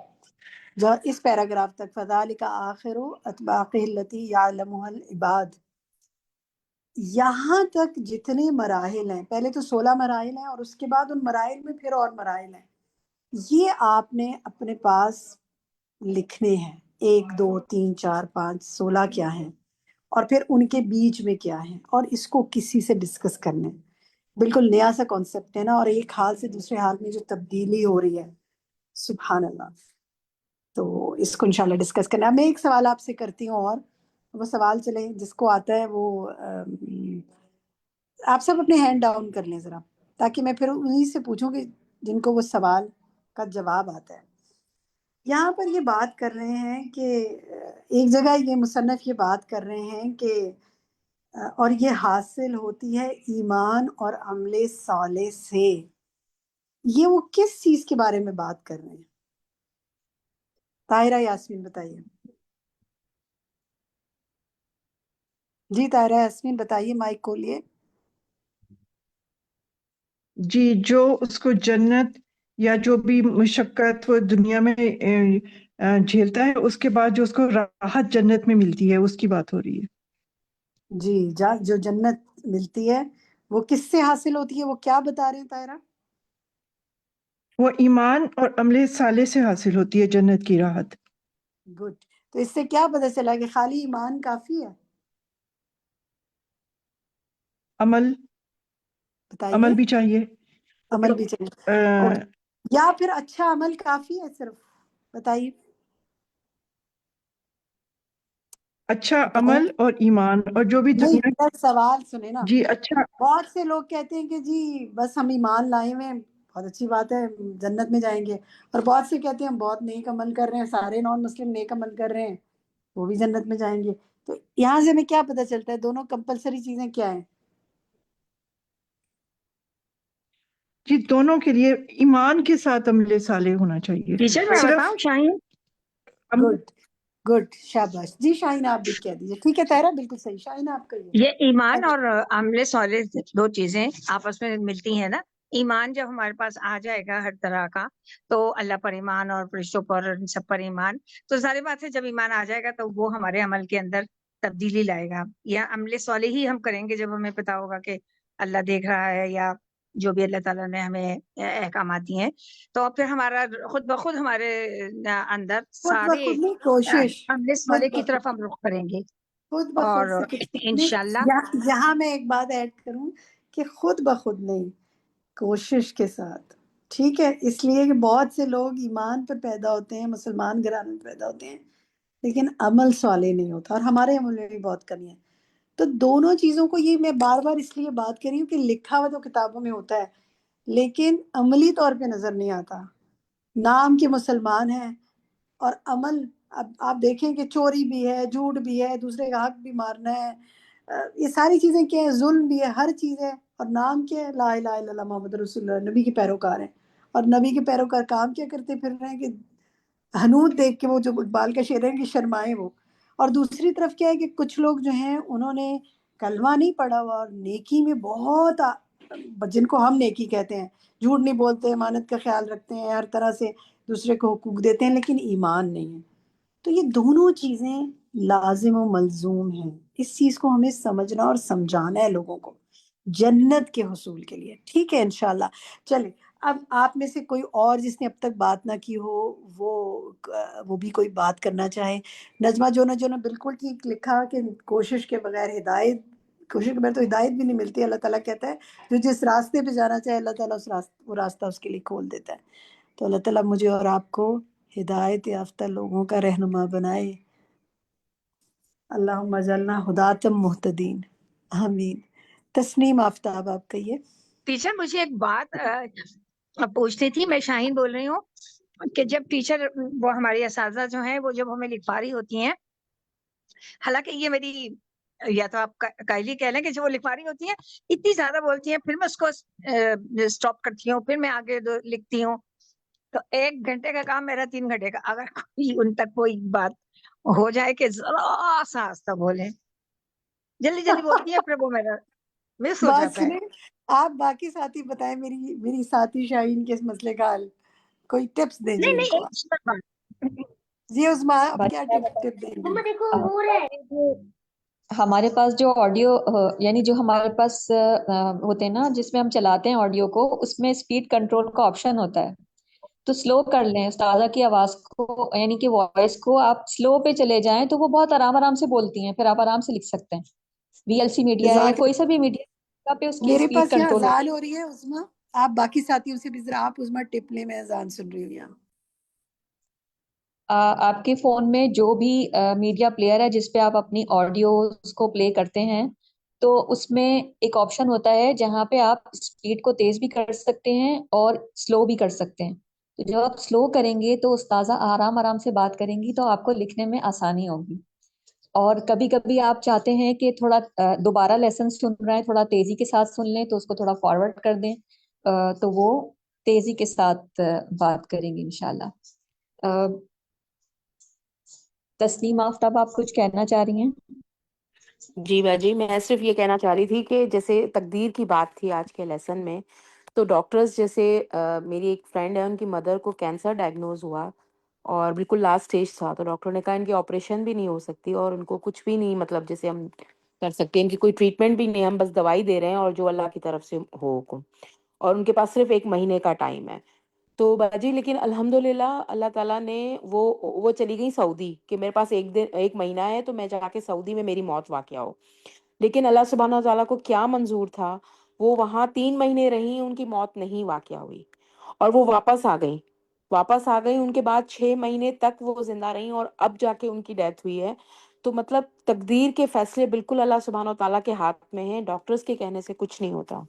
جو اس پیراگراف تک. فَذَلِكَ آخِرُ أَطْبَاقِهِ الَّتِي يَعْلَمُهَا الْعِبَادِ, یہاں تک جتنے مراحل ہیں, پہلے تو 16 مراحل ہیں اور اس کے بعد ان مراحل میں پھر اور مراحل ہیں, یہ آپ نے اپنے پاس لکھنے ہیں. 1 2 3 4 5 16 کیا ہیں, اور پھر ان کے بیچ میں کیا ہے, اور اس کو کسی سے ڈسکس کرنا ہے. بالکل نیا سا کانسیپٹ ہے نا, اور ایک حال سے دوسرے حال میں جو تبدیلی ہو رہی ہے, سبحان اللہ. تو اس کو انشاءاللہ ڈسکس کرنا ہے. میں ایک سوال آپ سے کرتی ہوں, اور وہ سوال چلیں جس کو آتا ہے وہ آپ سب اپنے ہینڈ ڈاؤن کر لیں ذرا, تاکہ میں پھر انہی سے پوچھوں کہ جن کو وہ سوال کا جواب آتا ہے. یہاں پر یہ بات کر رہے ہیں کہ ایک جگہ یہ مصنف یہ بات کر رہے ہیں کہ اور یہ حاصل ہوتی ہے ایمان اور عمل صالح سے. یہ وہ کس چیز کے بارے میں بات کر رہے ہیں؟ طاہرہ یاسمین بتائیے. جی طاہرہ یاسمین بتائیے, مائک کھولیے. جی, جو اس کو جنت یا جو بھی مشقت وہ دنیا میں جھیلتا ہے, اس کے بعد جو اس کو راحت جنت میں ملتی ہے, اس کی بات ہو رہی ہے. جی, جو جنت ملتی ہے وہ کس سے حاصل ہوتی ہے, وہ کیا بتا رہے ہیں طاہرہ؟ وہ ایمان اور عمل صالح سے حاصل ہوتی ہے جنت کی راحت. گڈ. تو اس سے کیا پتہ چلا کہ خالی ایمان کافی ہے؟ عمل بتائیے. بھی چاہیے, عمل بھی چاہیے, یا پھر اچھا عمل کافی ہے صرف؟ بتائیے. اچھا عمل اور ایمان, اور جو بھی نہیں, دنیا. میرا سوال سنیں نا. جی اچھا, بہت سے لوگ کہتے ہیں کہ جی بس ہم ایمان لائے ہوئے ہیں, بہت اچھی بات ہے, جنت میں جائیں گے. اور بہت سے کہتے ہیں ہم بہت نیک عمل کر رہے ہیں, سارے نان مسلم نیک عمل کر رہے ہیں, وہ بھی جنت میں جائیں گے. تو یہاں سے ہمیں کیا پتہ چلتا ہے دونوں کمپلسری چیزیں کیا ہیں؟ جی دونوں کے لیے ایمان کے ساتھ عمل صالح ہونا چاہیے. ٹیچر میں صرف بتاؤں شاہین. گڈ گڈ, شاباش. جی شاہین آپ بھی کہہ دیجیے. ٹھیک ہے طاہرہ, بالکل صحیح. شاہین آپ کہیے. یہ ایمان اور عمل صالح دو چیزیں آپس میں ملتی ہیں نا. ایمان جب ہمارے پاس آ جائے گا ہر طرح کا, تو اللہ پر ایمان اور فرشتوں پر ان سب پر ایمان, تو ظاہر بات ہے جب ایمان آ جائے گا تو وہ ہمارے عمل کے اندر تبدیلی لائے گا. یا عمل صالح ہی ہم کریں گے جب ہمیں پتا ہوگا کہ اللہ دیکھ رہا ہے, یا جو بھی اللہ تعالیٰ نے ہمیں احکامات دیے ہیں, تو پھر ہمارا خود بخود ہمارے اندر خود سارے بخود نہیں, کوشش. عمل صالح کی طرف ہم رخ کریں گے. خود بخود اور سے کچھ نہیں. انشاءاللہ یہاں میں ایک بات ایڈ کروں کہ خود بخود نہیں, کوشش کے ساتھ. ٹھیک ہے, اس لیے کہ بہت سے لوگ ایمان پر پیدا ہوتے ہیں, مسلمان گھرانے میں پیدا ہوتے ہیں, لیکن عمل صالح نہیں ہوتا, اور ہمارے عمل میں بھی بہت کمی ہے. تو دونوں چیزوں کو, یہ میں بار بار اس لیے بات کر رہی ہوں کہ لکھا ہوا تو کتابوں میں ہوتا ہے, لیکن عملی طور پہ نظر نہیں آتا. نام کے مسلمان ہیں اور عمل, اب آپ دیکھیں کہ چوری بھی ہے, جھوٹ بھی ہے, دوسرے کا حق بھی مارنا ہے, یہ ساری چیزیں کیا ہے, ظلم بھی ہے, ہر چیز ہے. اور نام کیا ہے, لا الہ الا اللہ محمد رسول اللہ, نبی کے پیروکار ہیں. اور نبی کے پیروکار کام کیا کرتے پھر رہے ہیں کہ حنوت دیکھ کے, وہ جو اقبال کا شعر ہے کہ شرمائے وہ. اور دوسری طرف کیا ہے کہ کچھ لوگ جو ہیں انہوں نے کلمہ نہیں پڑھا ہوا, اور نیکی میں بہت, جن کو ہم نیکی کہتے ہیں, جھوٹ نہیں بولتے, امانت کا خیال رکھتے ہیں, ہر طرح سے دوسرے کو حقوق دیتے ہیں, لیکن ایمان نہیں ہے. تو یہ دونوں چیزیں لازم و ملزوم ہیں. اس چیز کو ہمیں سمجھنا اور سمجھانا ہے لوگوں کو جنت کے حصول کے لیے. ٹھیک ہے انشاءاللہ. چلیں, اب آپ میں سے کوئی اور جس نے اب تک بات نہ کی ہو, وہ بھی کوئی بات کرنا چاہے. نجمہ جو نے بالکل ٹھیک لکھا کہ کوشش کے بغیر ہدایت کوشش میں تو ہدایت بھی نہیں ملتی. اللہ تعالیٰ کہتا ہے جو جس راستے پہ جانا چاہے اللہ تعالیٰ وہ راستہ اس کے لیے کھول دیتا ہے. تو اللہ تعالیٰ مجھے اور آپ کو ہدایت یافتہ لوگوں کا رہنما بنائے. اللہم اجعلنا ہداتم مہتدین. آمین. تسنیم آفتاب آپ کہیے. ٹیچر مجھے ایک بات پوچھتی تھی. میں شاہین بول رہی ہوں کہ جب ٹیچر وہ ہماری اساتذہ جو ہیں وہ جب ہمیں لکھوا رہی ہوتی ہیں، حالانکہ یہ میری یا تو آپ کائلی کہہ لیں کہ جو وہ لکھوا رہی ہوتی ہیں اتنی زیادہ بولتی ہیں، پھر میں اس کو اسٹاپ کرتی ہوں، پھر میں آگے لکھتی ہوں. تو 1 گھنٹے کا کام میرا 3 گھنٹے کا. اگر کوئی ان تک کوئی بات ہو جائے کہ ذرا سا آستہ بولیں، جلدی جلدی بولتی ہے، پھر وہ میرا مس ہو بات جاتا ہے. سنیں آپ باقی ساتھی بتائیں میری ساتھی شاہین کے اس مسئلے کا حل. کوئی ٹپس دیں جی نہیں ان نہیں کو. جی عظمیٰ آپ کیا ٹپ دیں گے؟ ہمارے پاس جو آڈیو یعنی جو ہمارے پاس ہوتے ہیں نا جس میں ہم چلاتے ہیں آڈیو کو، اس میں اسپیڈ کنٹرول کا آپشن ہوتا ہے. تو سلو کر لیں استاذہ کی آواز کو، یعنی کہ وائس کو آپ سلو پہ چلے جائیں تو وہ بہت آرام سے بولتی ہیں، پھر آپ آرام سے لکھ سکتے ہیں. وی ایل سی میڈیا ہے یا کوئی سا بھی میڈیا پہ اس کی میرے اسپیڈ پاس یہاں کنٹرول اذان ہو رہی ہے عظمیٰ. آپ باقی ساتھیوں سے بھی ذرا آپ عظمیٰ ٹپ لیں، میں اذان سن رہی ہوں یہاں. آپ کے فون میں جو بھی میڈیا پلیئر ہے جس پہ آپ اپنی آڈیوز کو پلے کرتے ہیں، تو اس میں ایک آپشن ہوتا ہے جہاں پہ آپ اسپیڈ کو تیز بھی کر سکتے ہیں اور سلو بھی کر سکتے ہیں. تو جب آپ سلو کریں گے تو استاذہ آرام سے بات کریں گی تو آپ کو لکھنے میں آسانی ہوگی. اور کبھی کبھی آپ چاہتے ہیں کہ تھوڑا دوبارہ لیسن سن رہے ہیں، تھوڑا تیزی کے ساتھ سن لیں، تو اس کو تھوڑا فارورڈ کر دیں تو وہ تیزی کے ساتھ بات کریں گے انشاءاللہ. تسنیم آفتاب آپ کچھ کہنا چاہ رہی ہیں؟ جی باجی، میں صرف یہ کہنا چاہ رہی تھی کہ جیسے تقدیر کی بات تھی آج کے لیسن میں، تو ڈاکٹرز جیسے میری ایک فرینڈ ہے، ان کی مدر کو کینسر ڈائگنوز ہوا اور بالکل لاسٹ سٹیج تھا. تو ڈاکٹر نے کہا ان کی آپریشن بھی نہیں ہو سکتی اور ان کو کچھ بھی نہیں، مطلب جیسے ہم کر سکتے ہیں، ان کی کوئی ٹریٹمنٹ بھی نہیں، ہم بس دوائی دے رہے ہیں اور جو اللہ کی طرف سے ہو حکم. اور ان کے پاس صرف 1 مہینے کا ٹائم ہے. تو باجی لیکن الحمدللہ اللہ تعالیٰ نے وہ چلی گئی سعودی کہ میرے پاس 1 مہینہ ہے تو میں جا کے سعودی میں میری موت واقع ہو. لیکن اللہ سبحانہ وتعالیٰ کو کیا منظور تھا، وہ وہاں 3 مہینے رہیں، ان کی موت نہیں واقع ہوئی اور وہ واپس آ گئیں. ان کے بعد 6 مہینے تک وہ زندہ رہیں اور اب جا کے ان کی ڈیتھ ہوئی ہے. تو مطلب تقدیر کے فیصلے بالکل اللہ سبحانہ وتعالیٰ کے ہاتھ میں ہیں، ڈاکٹرز کے کہنے سے کچھ نہیں ہوتا.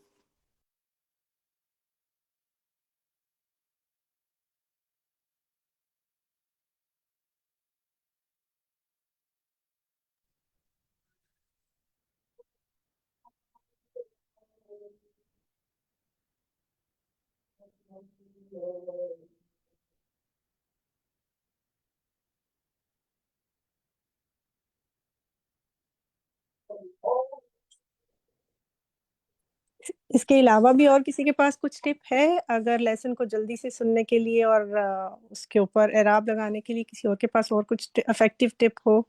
اس کے علاوہ بھی اور کسی کے پاس کچھ ٹپ ہے اگر لیسن کو جلدی سے سننے کے لیے اور اس کے اوپر اعراب لگانے کے لیے کسی اور کے پاس اور کچھ افیکٹو ٹپ ہو؟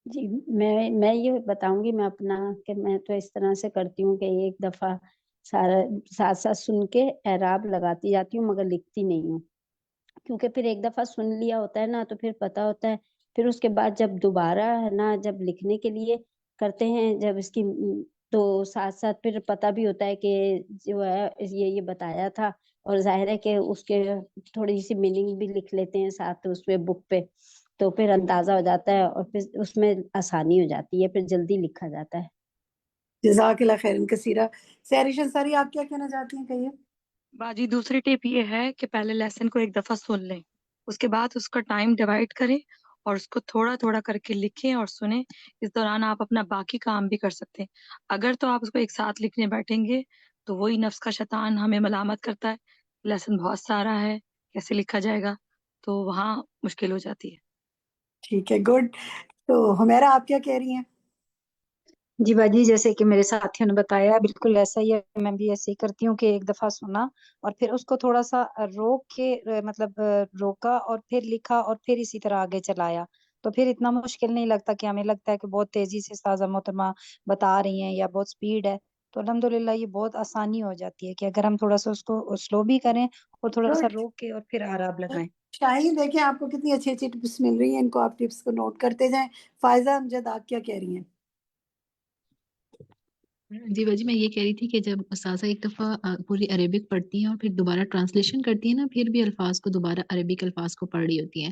جی میں یہ بتاؤں گی میں اپنا کہ میں تو اس طرح سے کرتی ہوں کہ ایک دفعہ سارا ساتھ ساتھ سن کے اعراب لگاتی جاتی ہوں مگر لکھتی نہیں ہوں، کیونکہ پھر ایک دفعہ سن لیا ہوتا ہے نا تو پھر پتہ ہوتا ہے، پھر اس کے بعد جب دوبارہ ہے نا جب لکھنے کے لیے کرتے ہیں جب اس کی تو ساتھ ساتھ پھر پتہ بھی ہوتا ہے کہ جو ہے یہ بتایا تھا، اور ظاہر ہے کہ اس کے تھوڑی سی میننگ بھی لکھ لیتے ہیں ساتھ اس پہ بک پہ، تو پھر اندازہ ہو جاتا ہے اور پھر اس میں آسانی ہو جاتی ہے، پھر جلدی لکھا جاتا ہے. جزاک اللہ خیرن کثیرہ. سحری شنصاری آپ کیا کہنا چاہتی ہیں؟ کہیے. باجی دوسری ٹپ یہ ہے کہ پہلے لیسن کو ایک دفعہ سن لیں، اس کے بعد اس کا ٹائم ڈیوائڈ کریں اور اس کو تھوڑا تھوڑا کر کے لکھیں اور سنیں. اس دوران آپ اپنا باقی کام بھی کر سکتے ہیں. اگر تو آپ اس کو ایک ساتھ لکھنے بیٹھیں گے تو وہی نفس کا شیطان ہمیں ملامت کرتا ہے، لیسن بہت سارا ہے، کیسے لکھا جائے گا، تو وہاں مشکل ہو جاتی ہے. ٹھیک ہے، گڈ. تو حمیرہ آپ کیا کہہ رہی ہیں؟ جی باجی جیسے کہ میرے ساتھیوں نے بتایا بالکل ایسا ہی ہے، میں بھی ایسے ہی کرتی ہوں کہ ایک دفعہ سنا اور پھر اس کو تھوڑا سا روک کے مطلب روکا اور پھر لکھا اور پھر اسی طرح آگے چلایا، تو پھر اتنا مشکل نہیں لگتا کہ ہمیں لگتا ہے کہ بہت تیزی سے استاذہ محترمہ بتا رہی ہیں یا بہت سپیڈ ہے. تو الحمدللہ یہ بہت آسانی ہو جاتی ہے کہ اگر ہم تھوڑا سا اس کو سلو بھی کریں اور تھوڑا سا گڈ. روک کے اور پھر اعراب لگائیں. شاہین دیکھیں آپ کو کتنی اچھی اچھی ٹپس مل رہی ہیں، ان کو آپ ٹپس کو نوٹ کرتے جائیں. فائزہ امجد آپ کیا کہہ رہی ہیں؟ جی باجی میں یہ کہہ رہی تھی کہ جب استاذہ ایک دفعہ پوری عربک پڑھتی ہیں اور پھر دوبارہ ٹرانسلیشن کرتی ہیں نا، پھر بھی الفاظ کو دوبارہ عربک الفاظ کو پڑھ رہی ہوتی ہیں،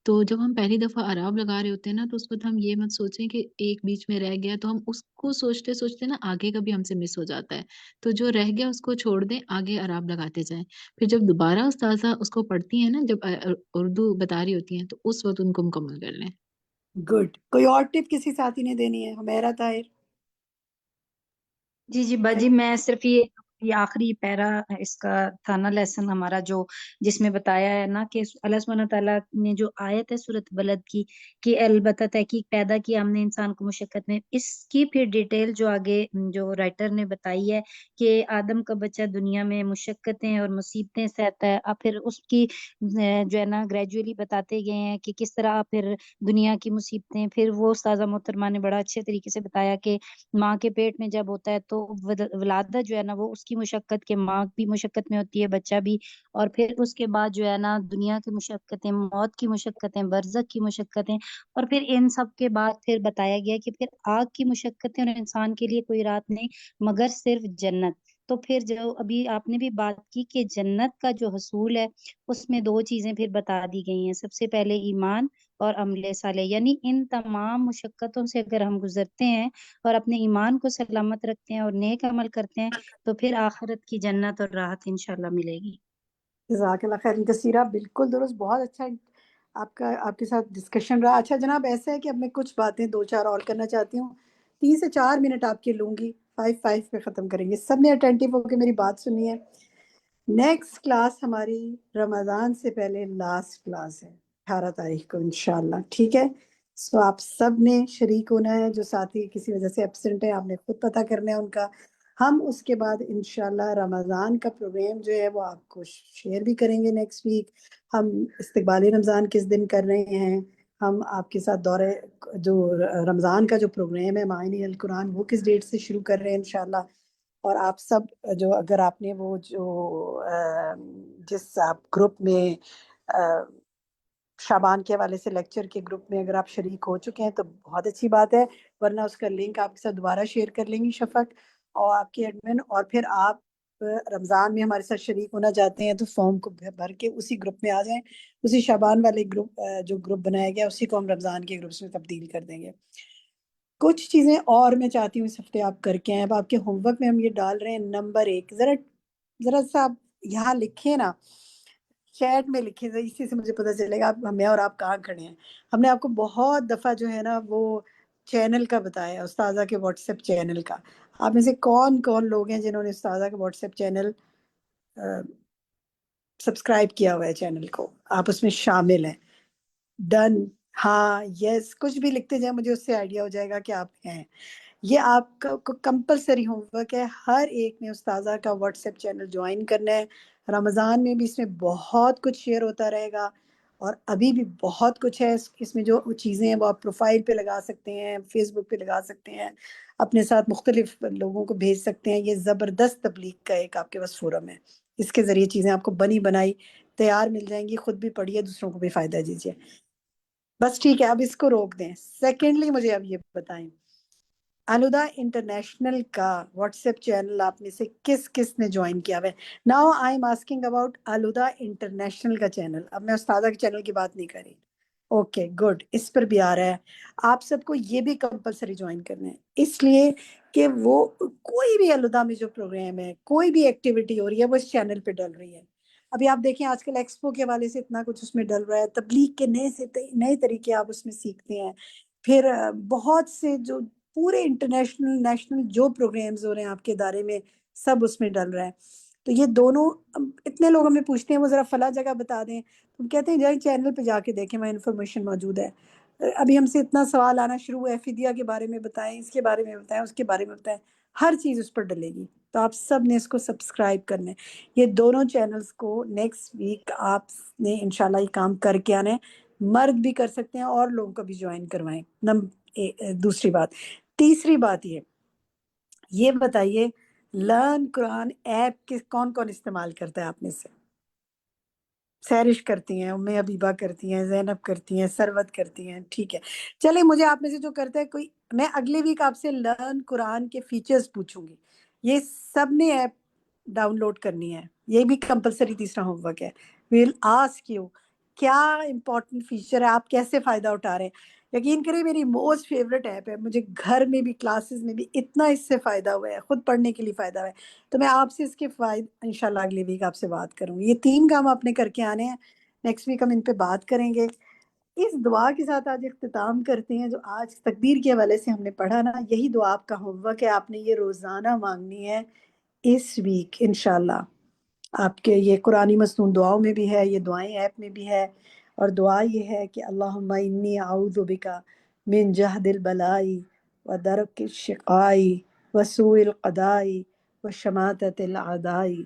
تو جب ہم پہلی دفعہ اعراب لگا رہے ہوتے ہیں نا، تو اس وقت ہم یہ مت سوچیں کہ ایک بیچ میں رہ گیا، تو ہم اس کو سوچتے سوچتے نا آگے کا بھی ہم سے مس ہو جاتا ہے، تو جو رہ گیا اس کو چھوڑ دیں، آگے اعراب لگاتے جائیں، پھر جب دوبارہ استاذہ اس کو پڑھتی ہیں نا، جب اردو بتا رہی ہوتی ہیں، تو اس وقت ان کو مکمل کر لیں۔ گڈ. کوئی اور ٹپ کسی ساتھی نے دینی ہے؟ حمیرہ طاہر. جی باجی میں صرف یہ آخری پیرا اس کا تھا نا لیسن ہمارا، جو جس میں بتایا ہے نا کہ اللہ سبحانہ تعالیٰ نے جو آیت ہے سورۃ بلد کی کہ البتہ تحقیق پیدا کیا ہم نے انسان کو مشقت میں، اس کی پھر ڈیٹیل جو آگے جو رائٹر نے بتائی ہے کہ آدم کا بچہ دنیا میں مشقتیں اور مصیبتیں سہتا ہے، اور پھر اس کی جو ہے نا گریجولی بتاتے گئے ہیں کہ کس طرح پھر دنیا کی مصیبتیں، پھر وہ استاذہ محترمہ نے بڑا اچھے طریقے سے بتایا کہ ماں کے پیٹ میں جب ہوتا ہے تو ولادت جو ہے نا وہ اس کی مشقت کے، ماں بھی مشقت میں ہوتی ہے، بچہ بھی، اور پھر اس کے بعد جو ہے نا دنیا کی مشقتیں، موت کی مشقتیں، برزخ کی مشقتیں، اور پھر ان سب کے بعد پھر بتایا گیا کہ پھر آگ کی مشقتیں اور انسان کے لیے کوئی رات نہیں مگر صرف جنت۔ تو پھر جو ابھی آپ نے بھی بات کی کہ جنت کا جو حصول ہے اس میں دو چیزیں پھر بتا دی گئی ہیں، سب سے پہلے ایمان اور عمل صالح، یعنی ان تمام مشقتوں سے اگر ہم گزرتے ہیں اور اپنے ایمان کو سلامت رکھتے ہیں اور نیک عمل کرتے ہیں تو پھر آخرت کی جنت اور راحت انشاءاللہ ملے گی۔ جزاک اللہ خیر کثیرہ، بالکل درست، بہت اچھا آپ کے ساتھ ڈسکشن رہا۔ اچھا جناب، ایسا ہے کہ اب میں کچھ باتیں 2-4 اور کرنا چاہتی ہوں، 3 سے 4 منٹ آپ کے لوں گی، 5 پہ ختم کریں گے۔ سب نے اٹینٹیو ہو کے میری بات سنی ہے۔ نیکسٹ کلاس ہماری رمضان سے پہلے لاسٹ کلاس ہے 18 تاریخ کو انشاءاللہ، ٹھیک ہے؟ سو آپ سب نے شریک ہونا ہے، جو ساتھی کسی وجہ سے ایبسنٹ ہیں آپ نے خود پتہ کرنا ہے ان کا۔ ہم اس کے بعد انشاءاللہ رمضان کا پروگرام جو ہے وہ آپ کو شیئر بھی کریں گے نیکسٹ ویک۔ ہم استقبال رمضان کس دن کر رہے ہیں، ہم آپ کے ساتھ دورے جو رمضان کا جو پروگرام ہے معنی القرآن وہ کس ڈیٹ سے شروع کر رہے ہیں انشاءاللہ۔ اور آپ سب جو اگر آپ نے وہ جو جس آپ گروپ میں شابان کے حوالے سے لیکچر کے گروپ میں اگر آپ شریک ہو چکے ہیں تو بہت اچھی بات ہے، ورنہ اس کا لنک آپ کے ساتھ دوبارہ شیئر کر لیں گی شفق اور آپ کی ایڈمن، اور پھر آپ رمضان میں ہمارے ساتھ شریک ہونا چاہتے ہیں تو فارم کو بھر کے اسی گروپ میں آ جائیں، اسی شابان والے گروپ جو گروپ بنایا گیا اسی کو ہم رمضان کے گروپس میں تبدیل کر دیں گے۔ کچھ چیزیں اور میں چاہتی ہوں اس ہفتے آپ کر کے ہیں، اب آپ کے ہوم ورک میں ہم یہ ڈال رہے ہیں نمبر 1، ذرا سا آپ یہاں لکھیں نا، چیٹ میں لکھیں، اسی سے مجھے پتہ چلے گا میں اور آپ کہاں کھڑے ہیں۔ ہم نے آپ کو بہت دفعہ جو ہے نا وہ چینل کا بتایا، استاذہ کے واٹس ایپ چینل کا۔ آپ میں سے کون کون لوگ ہیں جنہوں نے استاذہ کا واٹس ایپ چینل سبسکرائب کیا ہوا ہے چینل کو؟ آپ اس میں شامل ہیں؟ ڈن، ہاں، یس، کچھ بھی لکھتے جائیں، مجھے اس سے آئیڈیا ہو جائے گا کہ آپ ہیں۔ یہ آپ کا کمپلسری ہوم ورک ہے، ہر ایک نے استاذہ کا واٹس ایپ چینل جوائن کرنا ہے۔ رمضان میں بھی اس میں بہت کچھ شیئر ہوتا رہے گا، اور ابھی بھی بہت کچھ ہے اس میں، جو چیزیں ہیں وہ آپ پروفائل پہ لگا سکتے ہیں، فیس بک پہ لگا سکتے ہیں، اپنے ساتھ مختلف لوگوں کو بھیج سکتے ہیں۔ یہ زبردست تبلیغ کا ایک آپ کے پاس فورم ہے، اس کے ذریعے چیزیں آپ کو بنی بنائی تیار مل جائیں گی، خود بھی پڑھیے، دوسروں کو بھی فائدہ دیجیے۔ بس ٹھیک ہے، اب اس کو روک دیں۔ سیکنڈلی مجھے اب یہ بتائیں، الہدا انٹرنیشنل کا واٹس ایپ چینل آپ میں سے کس کس نے جوائن کیا ہوا ہے؟ Now I am asking about Alhuda international کا چینل، اب میں استاذہ کے چینل کی بات نہیں کر رہی۔ اوکے گڈ، اس پر بھی آ رہا ہے۔ آپ سب کو یہ بھی کمپلسری جوائن کرنا ہے، اس لیے کہ وہ کوئی بھی الہدا میں جو پروگرام ہے، کوئی بھی ایکٹیویٹی ہو رہی ہے وہ اس چینل پہ ڈل رہی ہے۔ ابھی آپ دیکھیں آج کل ایکسپو کے حوالے سے اتنا کچھ اس میں ڈل رہا ہے، تبلیغ کے نئے طریقے آپ اس میں سیکھتے ہیں، پھر بہت سے جو پورے انٹرنیشنل نیشنل جو پروگرامز ہو رہے ہیں آپ کے ادارے میں سب اس میں ڈل رہا ہے۔ تو یہ دونوں، اتنے لوگ ہمیں پوچھتے ہیں وہ ذرا فلاں جگہ بتا دیں، تو ہم کہتے ہیں جائیں چینل پہ جا کے دیکھیں، وہاں انفارمیشن موجود ہے۔ ابھی ہم سے اتنا سوال آنا شروع ہوا ہے، فدیہ کے بارے میں بتائیں، اس کے بارے میں بتائیں، اس کے بارے میں بتائیں، ہر چیز اس پر ڈلے گی، تو آپ سب نے اس کو سبسکرائب کرنا ہے۔ یہ دونوں چینلز کو نیکسٹ ویک آپ نے انشاءاللہ یہ کام کر کے آنا ہے، مرد بھی کر سکتے ہیں اور لوگوں کو بھی جوائن کروائیں۔ دوسری بات، تیسری بات یہ بتائیے لرن قرآن ایپ کون کون استعمال کرتا ہے آپ میں سے؟ سیرش کرتی ہیں، ام حبیبہ کرتی ہیں، زینب کرتی ہیں، سروت کرتی ہیں، ٹھیک ہے. چلیں مجھے آپ میں سے جو کرتا ہے کوئی، میں اگلے ویک آپ سے لرن قرآن کے فیچرز پوچھوں گی. یہ سب نے ایپ ڈاؤن لوڈ کرنی ہے، یہ بھی کمپلسری تیسرا ہوم ورک ہے. ویل آسک یو کیا امپورٹنٹ فیچر ہے، آپ کیسے فائدہ اٹھا رہے ہیں. یقین کریں میری موسٹ فیوریٹ ایپ ہے، مجھے گھر میں بھی کلاسز میں بھی اتنا اس سے فائدہ ہوا ہے، خود پڑھنے کے لیے فائدہ ہوا ہے. تو میں آپ سے اس کے فائدے انشاءاللہ اگلی ویک آپ سے بات کروں گی. یہ 3 کام آپ نے کر کے آنے ہیں، نیکسٹ ویک ہم ان پہ بات کریں گے. اس دعا کے ساتھ آج اختتام کرتے ہیں جو آج تقدیر کے حوالے سے ہم نے پڑھا نا، یہی دعا آپ کا ہوم ورک ہے، آپ نے یہ روزانہ مانگنی ہے اس ویک انشاءاللہ. آپ کے یہ قرآنی مصنون دعاؤں میں بھی ہے، یہ دعائیں ایپ میں بھی ہے. اور دعا یہ ہے کہ اللہم انی اعوذ بکا من جہد البلائی و درک الشقائی و سوء القضائی و شماتت الاعدائی.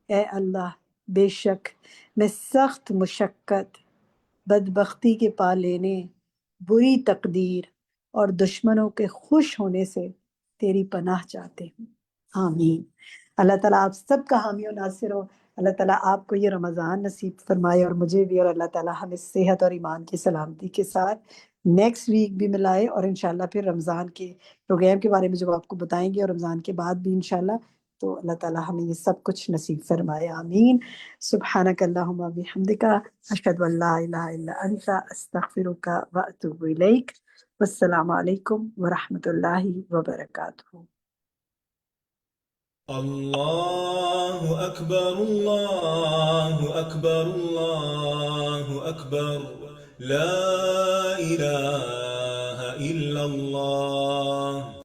اے اللہ بے شک میں سخت مشقت، بدبختی کے پا لینے، بری تقدیر اور دشمنوں کے خوش ہونے سے تیری پناہ چاہتے ہوں. آمین. اللہ تعالیٰ آپ سب کا حامی و ناصر ہو. اللہ تعالیٰ آپ کو یہ رمضان نصیب فرمائے اور مجھے بھی، اور اللہ تعالیٰ ہمیں صحت اور ایمان کی سلامتی کے ساتھ نیکسٹ ویک بھی ملائے، اور انشاءاللہ پھر رمضان کے پروگرام کے بارے میں جو آپ کو بتائیں گے، اور رمضان کے بعد بھی انشاءاللہ. تو اللہ تعالیٰ ہمیں یہ سب کچھ نصیب فرمائے. آمین. سبحانک اللہم و بحمدک، اشہد ان لا الہ الا انت، استغفرک و اتوب الیک. والسلام علیکم ورحمۃ اللہ وبرکاتہ. اللہ اکبر اللہ اکبر اللہ اکبر، لا الہ الا اللہ.